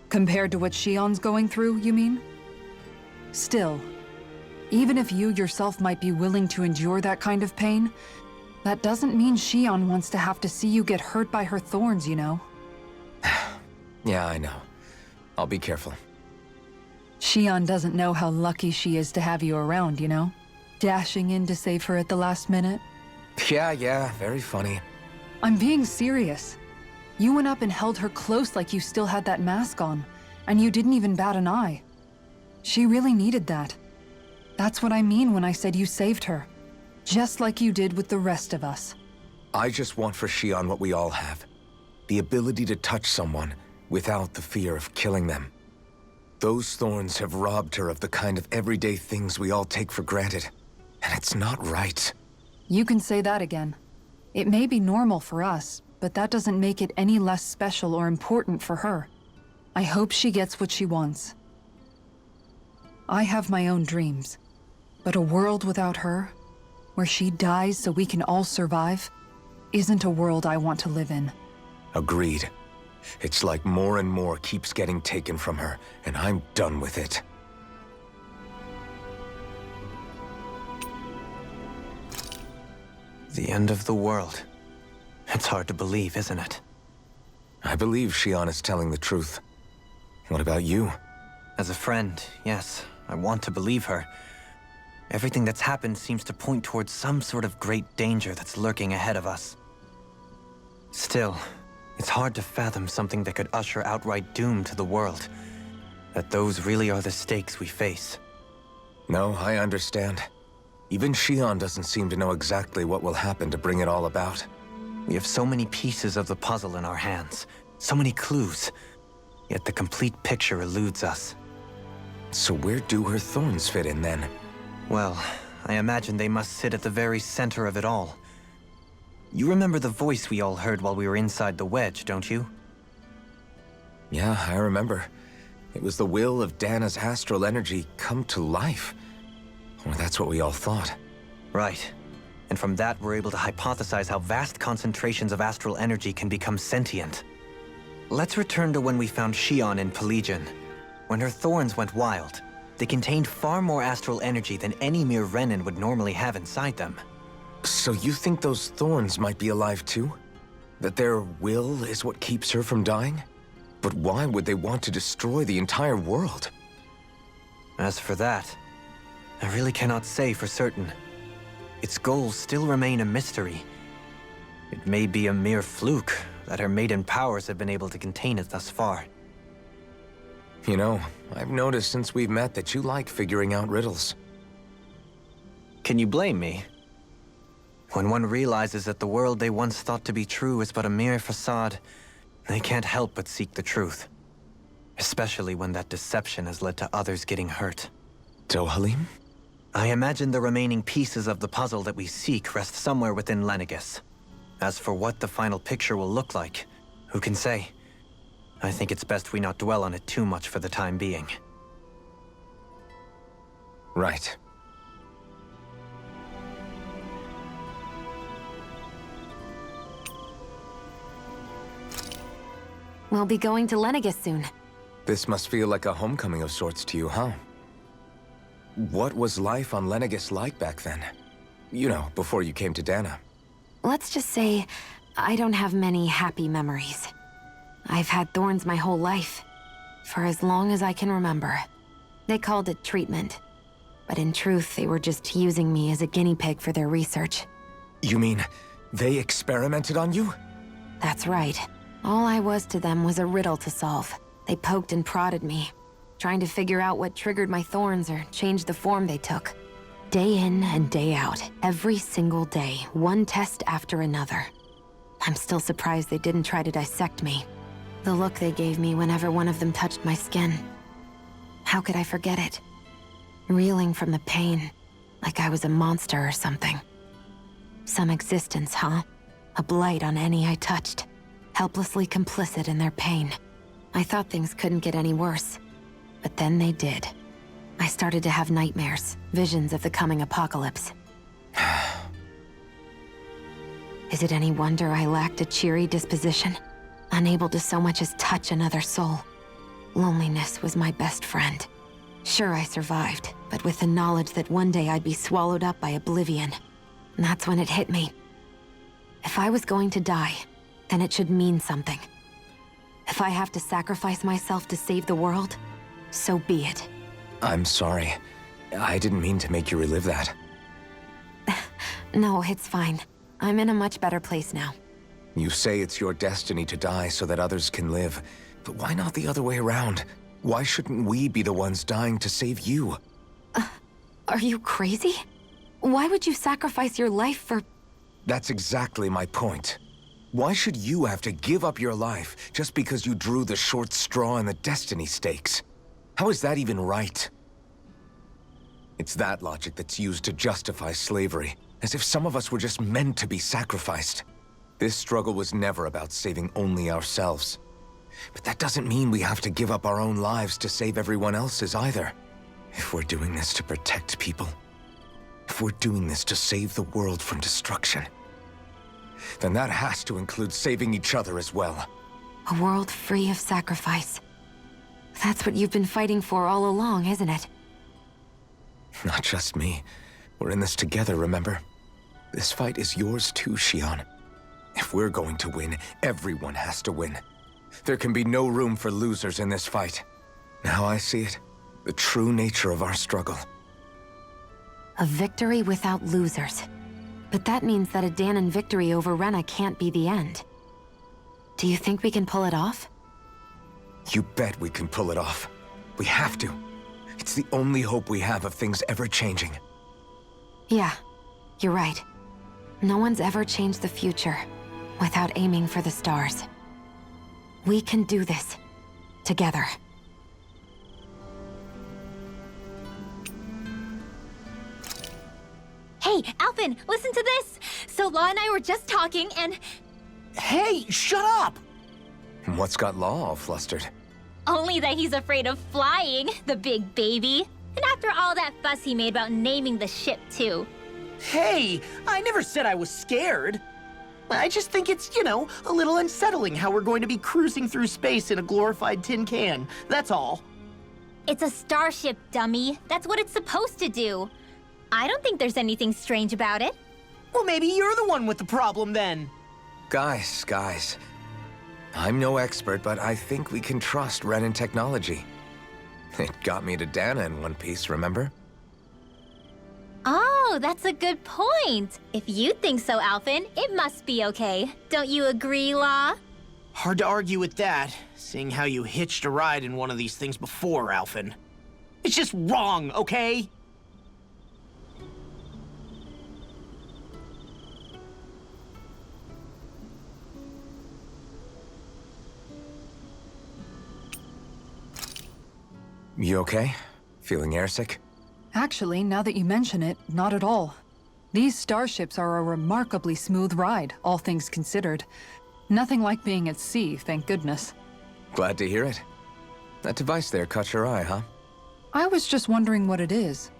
Compared to what Shion's going through, you mean? Still, even if you yourself might be willing to endure that kind of pain, that doesn't mean Shion wants to have to see you get hurt by her thorns, you know? Yeah, I know. I'll be careful. Shion doesn't know how lucky she is to have you around, you know? Dashing in to save her at the last minute. Yeah, very funny. I'm being serious. You went up and held her close like you still had that mask on, and you didn't even bat an eye. She really needed that. That's what I mean when I said you saved her. Just like you did with the rest of us. I just want for Shion what we all have. The ability to touch someone without the fear of killing them. Those thorns have robbed her of the kind of everyday things we all take for granted. And it's not right. You can say that again. It may be normal for us, but that doesn't make it any less special or important for her. I hope she gets what she wants. I have my own dreams, but a world without her, where she dies so we can all survive, isn't a world I want to live in. Agreed. It's like more and more keeps getting taken from her, and I'm done with it. The end of the world. It's hard to believe, isn't it? I believe Shion is telling the truth. What about you? As a friend, yes, I want to believe her. Everything that's happened seems to point towards some sort of great danger that's lurking ahead of us. Still, it's hard to fathom something that could usher outright doom to the world. That those really are the stakes we face. No, I understand. Even Shion doesn't seem to know exactly what will happen to bring it all about. We have so many pieces of the puzzle in our hands, so many clues, yet the complete picture eludes us. So where do her thorns fit in then? Well, I imagine they must sit at the very center of it all. You remember the voice we all heard while we were inside the wedge, don't you? Yeah, I remember. It was the will of Dana's astral energy come to life. Or that's what we all thought. Right. And from that, we're able to hypothesize how vast concentrations of astral energy can become sentient. Let's return to when we found Shion in Pelagian. When her thorns went wild, they contained far more astral energy than any mere Renin would normally have inside them. So you think those thorns might be alive too? That their will is what keeps her from dying? But why would they want to destroy the entire world? As for that, I really cannot say for certain. Its goals still remain a mystery. It may be a mere fluke that her maiden powers have been able to contain it thus far. You know, I've noticed since we've met that you like figuring out riddles. Can you blame me? When one realizes that the world they once thought to be true is but a mere facade, they can't help but seek the truth. Especially when that deception has led to others getting hurt. Dohalim? I imagine the remaining pieces of the puzzle that we seek rest somewhere within Lenegis. As for what the final picture will look like, who can say? I think it's best we not dwell on it too much for the time being. Right. We'll be going to Lenegis soon. This must feel like a homecoming of sorts to you, huh? What was life on Lenegis like back then? You know, before you came to Dana. Let's just say, I don't have many happy memories. I've had thorns my whole life, for as long as I can remember. They called it treatment, but in truth, they were just using me as a guinea pig for their research. You mean, they experimented on you? That's right. All I was to them was a riddle to solve. They poked and prodded me, trying to figure out what triggered my thorns or changed the form they took. Day in and day out, every single day, one test after another. I'm still surprised they didn't try to dissect me. The look they gave me whenever one of them touched my skin. How could I forget it? Reeling from the pain, like I was a monster or something. Some existence, huh? A blight on any I touched. Helplessly complicit in their pain. I thought things couldn't get any worse. But then they did. I started to have nightmares, visions of the coming apocalypse. Is it any wonder I lacked a cheery disposition? Unable to so much as touch another soul. Loneliness was my best friend. Sure, I survived, but with the knowledge that one day I'd be swallowed up by oblivion. And that's when it hit me. If I was going to die, then it should mean something. If I have to sacrifice myself to save the world, so be it. I'm sorry. I didn't mean to make you relive that. No, it's fine. I'm in a much better place now. You say it's your destiny to die so that others can live, but why not the other way around? Why shouldn't we be the ones dying to save you? Are you crazy? Why would you sacrifice your life for... That's exactly my point. Why should you have to give up your life just because you drew the short straw in the destiny stakes? How is that even right? It's that logic that's used to justify slavery, as if some of us were just meant to be sacrificed. This struggle was never about saving only ourselves. But that doesn't mean we have to give up our own lives to save everyone else's either. If we're doing this to protect people, if we're doing this to save the world from destruction, then that has to include saving each other as well. A world free of sacrifice. That's what you've been fighting for all along, isn't it? Not just me. We're in this together, remember? This fight is yours too, Shion. If we're going to win, everyone has to win. There can be no room for losers in this fight. Now I see it. The true nature of our struggle. A victory without losers. But that means that a Dannon victory over Rena can't be the end. Do you think we can pull it off? You bet we can pull it off. We have to. It's the only hope we have of things ever changing. Yeah, you're right. No one's ever changed the future without aiming for the stars. We can do this. Together. Hey, Alphen, listen to this! So Law and I were just talking and... Hey, shut up! What's got Law all flustered? Only that he's afraid of flying, the big baby. And after all that fuss he made about naming the ship, too. Hey, I never said I was scared. I just think it's, a little unsettling how we're going to be cruising through space in a glorified tin can. That's all. It's a starship, dummy. That's what it's supposed to do. I don't think there's anything strange about it. Well, maybe you're the one with the problem then. Guys. I'm no expert, but I think we can trust Renin technology. It got me to Danna in one piece, remember? Oh, that's a good point. If you think so, Alphen, it must be okay. Don't you agree, Law? Hard to argue with that, seeing how you hitched a ride in one of these things before, Alphen. It's just wrong, okay? You okay? Feeling airsick? Actually, now that you mention it, not at all. These starships are a remarkably smooth ride, all things considered. Nothing like being at sea, thank goodness. Glad to hear it. That device there caught your eye, huh? I was just wondering what it is.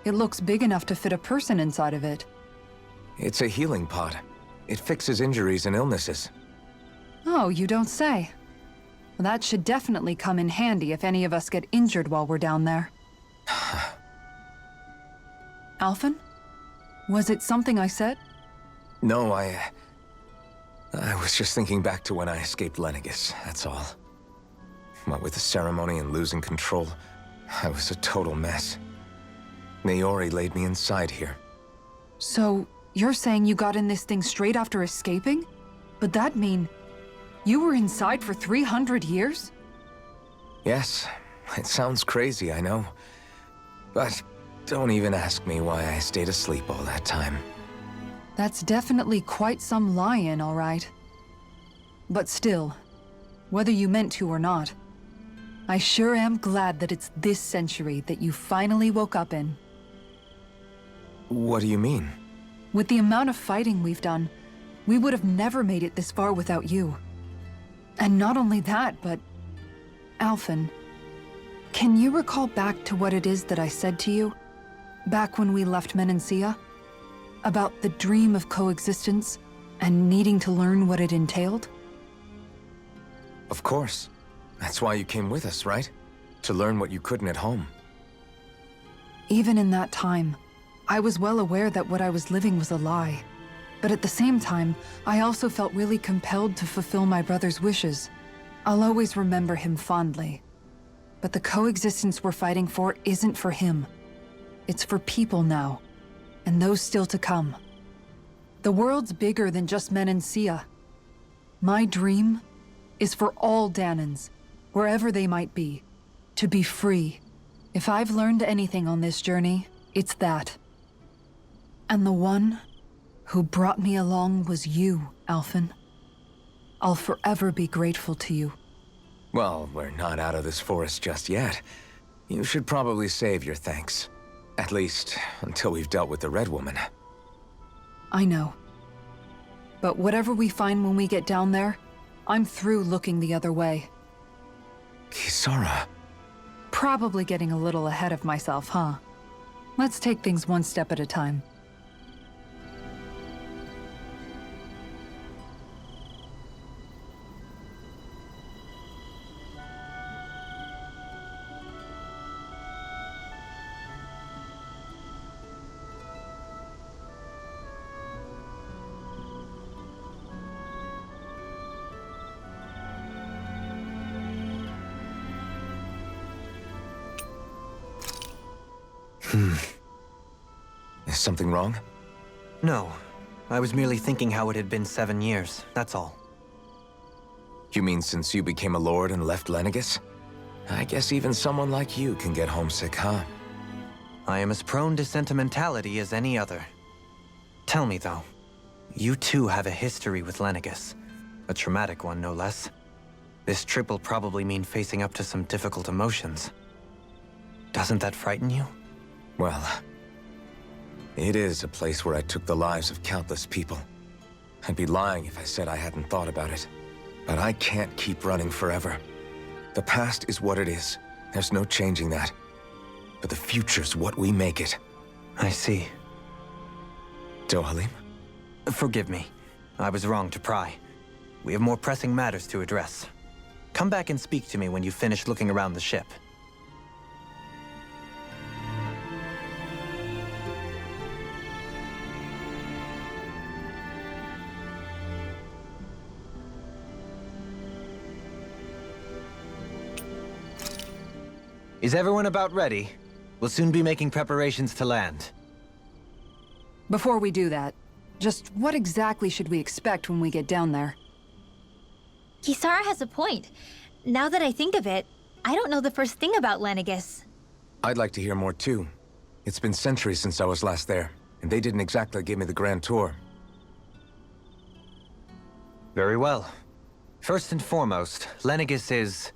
It looks big enough to fit a person inside of it. It's a healing pod. It fixes injuries and illnesses. Oh, you don't say. Well, that should definitely come in handy if any of us get injured while we're down there. Alphen? Was it something I said? No, I was just thinking back to when I escaped Lenegis, that's all. What with the ceremony and losing control, I was a total mess. Naori laid me inside here. So, you're saying you got in this thing straight after escaping? But that mean... you were inside for 300 years? Yes, it sounds crazy, I know. But don't even ask me why I stayed asleep all that time. That's definitely quite some lie-in, all right. But still, whether you meant to or not, I sure am glad that it's this century that you finally woke up in. What do you mean? With the amount of fighting we've done, we would have never made it this far without you. And not only that, but... Alphen, can you recall back to what it is that I said to you? Back when we left Menancia? About the dream of coexistence, and needing to learn what it entailed? Of course. That's why you came with us, right? To learn what you couldn't at home. Even in that time, I was well aware that what I was living was a lie. But at the same time, I also felt really compelled to fulfill my brother's wishes. I'll always remember him fondly. But the coexistence we're fighting for isn't for him. It's for people now, and those still to come. The world's bigger than just Menancia. My dream is for all Dannons, wherever they might be, to be free. If I've learned anything on this journey, it's that. And the one who brought me along was you, Alphen. I'll forever be grateful to you. Well, we're not out of this forest just yet. You should probably save your thanks. At least, until we've dealt with the Red Woman. I know. But whatever we find when we get down there, I'm through looking the other way. Kisara. Probably getting a little ahead of myself, huh? Let's take things one step at a time. Is something wrong? No. I was merely thinking how it had been 7 years, that's all. You mean since you became a lord and left Lenegis? I guess even someone like you can get homesick, huh? I am as prone to sentimentality as any other. Tell me, though, you too have a history with Lenegis. A traumatic one, no less. This trip will probably mean facing up to some difficult emotions. Doesn't that frighten you? Well, it is a place where I took the lives of countless people. I'd be lying if I said I hadn't thought about it. But I can't keep running forever. The past is what it is. There's no changing that. But the future's what we make it. I see. Dohalim? Forgive me. I was wrong to pry. We have more pressing matters to address. Come back and speak to me when you've finished looking around the ship. Is everyone about ready? We'll soon be making preparations to land. Before we do that, just what exactly should we expect when we get down there? Kisara has a point. Now that I think of it, I don't know the first thing about Lenegis. I'd like to hear more too. It's been centuries since I was last there, and they didn't exactly give me the grand tour. Very well. First and foremost, Lenegis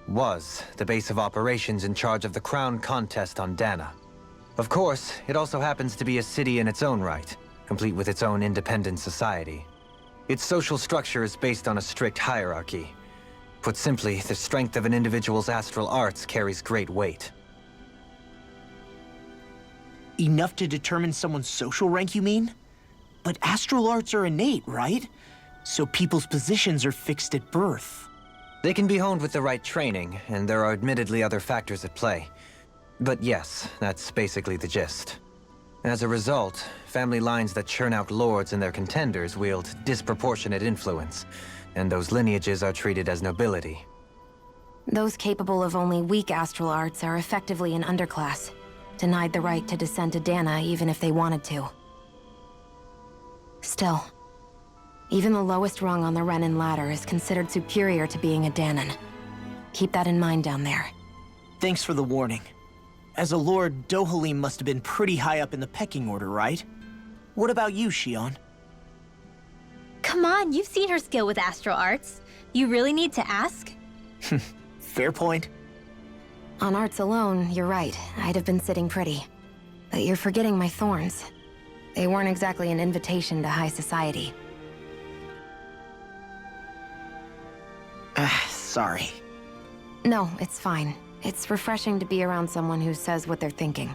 was the base of operations in charge of the crown contest on Dannon. Of course, it also happens to be a city in its own right, complete with its own independent society. Its social structure is based on a strict hierarchy. Put simply, the strength of an individual's astral arts carries great weight. Enough to determine someone's social rank, you mean? But astral arts are innate, right? So people's positions are fixed at birth. They can be honed with the right training, and there are admittedly other factors at play. But yes, that's basically the gist. As a result, family lines that churn out lords and their contenders wield disproportionate influence, and those lineages are treated as nobility. Those capable of only weak astral arts are effectively an underclass, denied the right to descend to Dannon even if they wanted to. Still, even the lowest rung on the Renin ladder is considered superior to being a Dannon. Keep that in mind down there. Thanks for the warning. As a lord, Dohalim must have been pretty high up in the pecking order, right? What about you, Shion? Come on, you've seen her skill with astral arts. You really need to ask? Fair point. On arts alone, you're right. I'd have been sitting pretty. But you're forgetting my thorns. They weren't exactly an invitation to high society. Sorry. No, it's fine. It's refreshing to be around someone who says what they're thinking.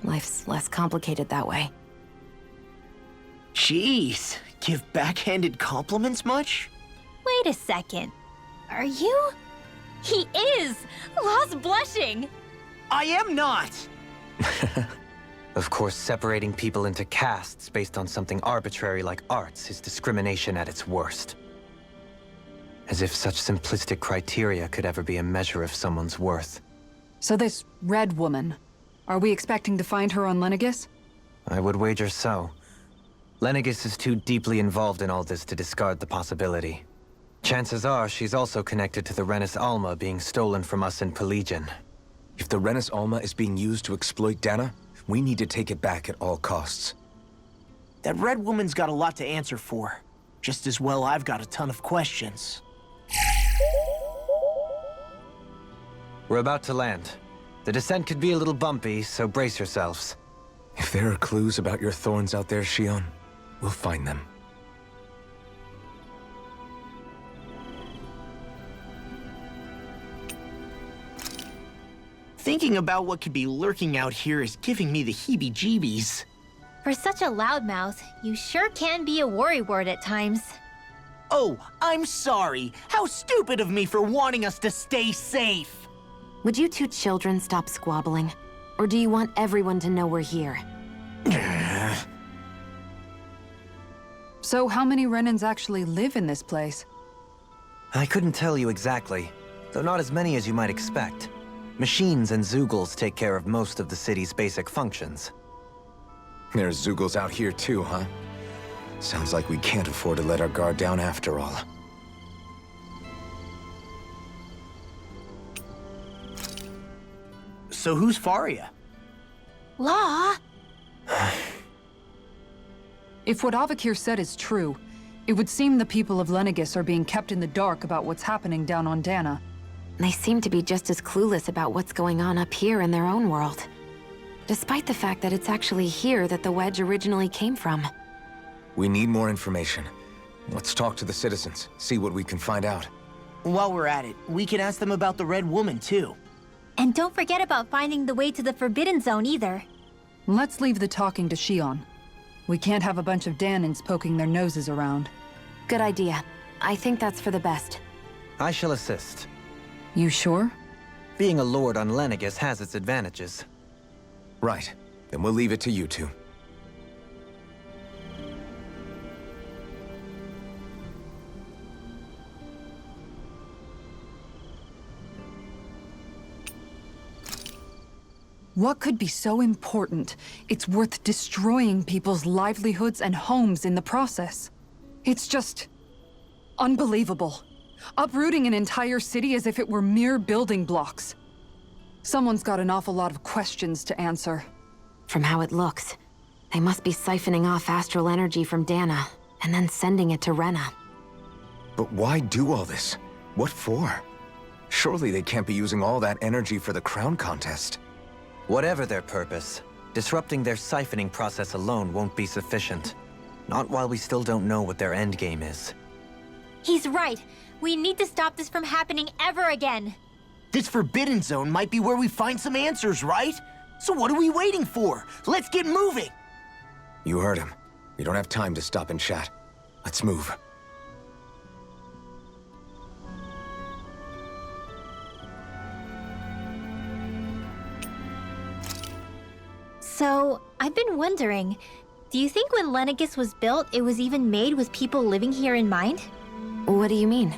Life's less complicated that way. Jeez, give backhanded compliments much? Wait a second. Are you? He is! Lost blushing! I am not! Of course, separating people into castes based on something arbitrary like arts is discrimination at its worst. As if such simplistic criteria could ever be a measure of someone's worth. So this red woman, are we expecting to find her on Lenegis? I would wager so. Lenegis is too deeply involved in all this to discard the possibility. Chances are she's also connected to the Renis Alma being stolen from us in Pelegion. If the Renis Alma is being used to exploit Dannon, we need to take it back at all costs. That red woman's got a lot to answer for. Just as well I've got a ton of questions. We're about to land. The descent could be a little bumpy, so brace yourselves. If there are clues about your thorns out there, Shion, we'll find them. Thinking about what could be lurking out here is giving me the heebie-jeebies. For such a loudmouth, you sure can be a worrywart at times. Oh, I'm sorry. How stupid of me for wanting us to stay safe. Would you two children stop squabbling? Or do you want everyone to know we're here? So how many Renins actually live in this place? I couldn't tell you exactly, though not as many as you might expect. Machines and Zoogles take care of most of the city's basic functions. There's Zoogles out here too, huh? Sounds like we can't afford to let our guard down after all. So who's Faria? Law? If what Avakir said is true, it would seem the people of Lenegis are being kept in the dark about what's happening down on Dannon. They seem to be just as clueless about what's going on up here in their own world. Despite the fact that it's actually here that the wedge originally came from. We need more information. Let's talk to the citizens, see what we can find out. While we're at it, we can ask them about the Red Woman, too. And don't forget about finding the way to the Forbidden Zone either. Let's leave the talking to Shion. We can't have a bunch of Dannons poking their noses around. Good idea. I think that's for the best. I shall assist. You sure? Being a lord on Lenegis has its advantages. Right. Then we'll leave it to you two. What could be so important? It's worth destroying people's livelihoods and homes in the process. It's just... unbelievable. Uprooting an entire city as if it were mere building blocks. Someone's got an awful lot of questions to answer. From how it looks, they must be siphoning off astral energy from Dannon, and then sending it to Rena. But why do all this? What for? Surely they can't be using all that energy for the crown contest. Whatever their purpose, disrupting their siphoning process alone won't be sufficient. Not while we still don't know what their endgame is. He's right. We need to stop this from happening ever again. This Forbidden Zone might be where we find some answers, right? So what are we waiting for? Let's get moving! You heard him. We don't have time to stop and chat. Let's move. So, I've been wondering, do you think when Lenegis was built, it was even made with people living here in mind? What do you mean?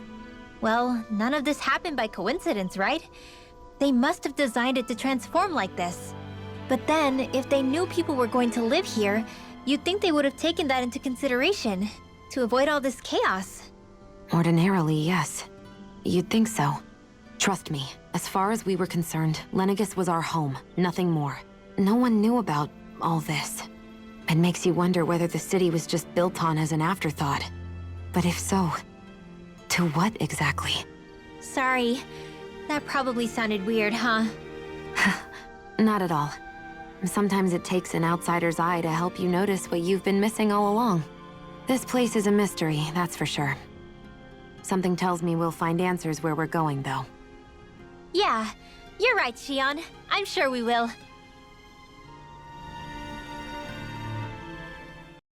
Well, none of this happened by coincidence, right? They must have designed it to transform like this. But then, if they knew people were going to live here, you'd think they would have taken that into consideration, to avoid all this chaos. Ordinarily, yes. You'd think so. Trust me, as far as we were concerned, Lenegis was our home, nothing more. No one knew about all this. It makes you wonder whether the city was just built on as an afterthought. But if so, to what exactly? Sorry. That probably sounded weird, huh? Not at all. Sometimes it takes an outsider's eye to help you notice what you've been missing all along. This place is a mystery, that's for sure. Something tells me we'll find answers where we're going, though. Yeah, you're right, Shion. I'm sure we will.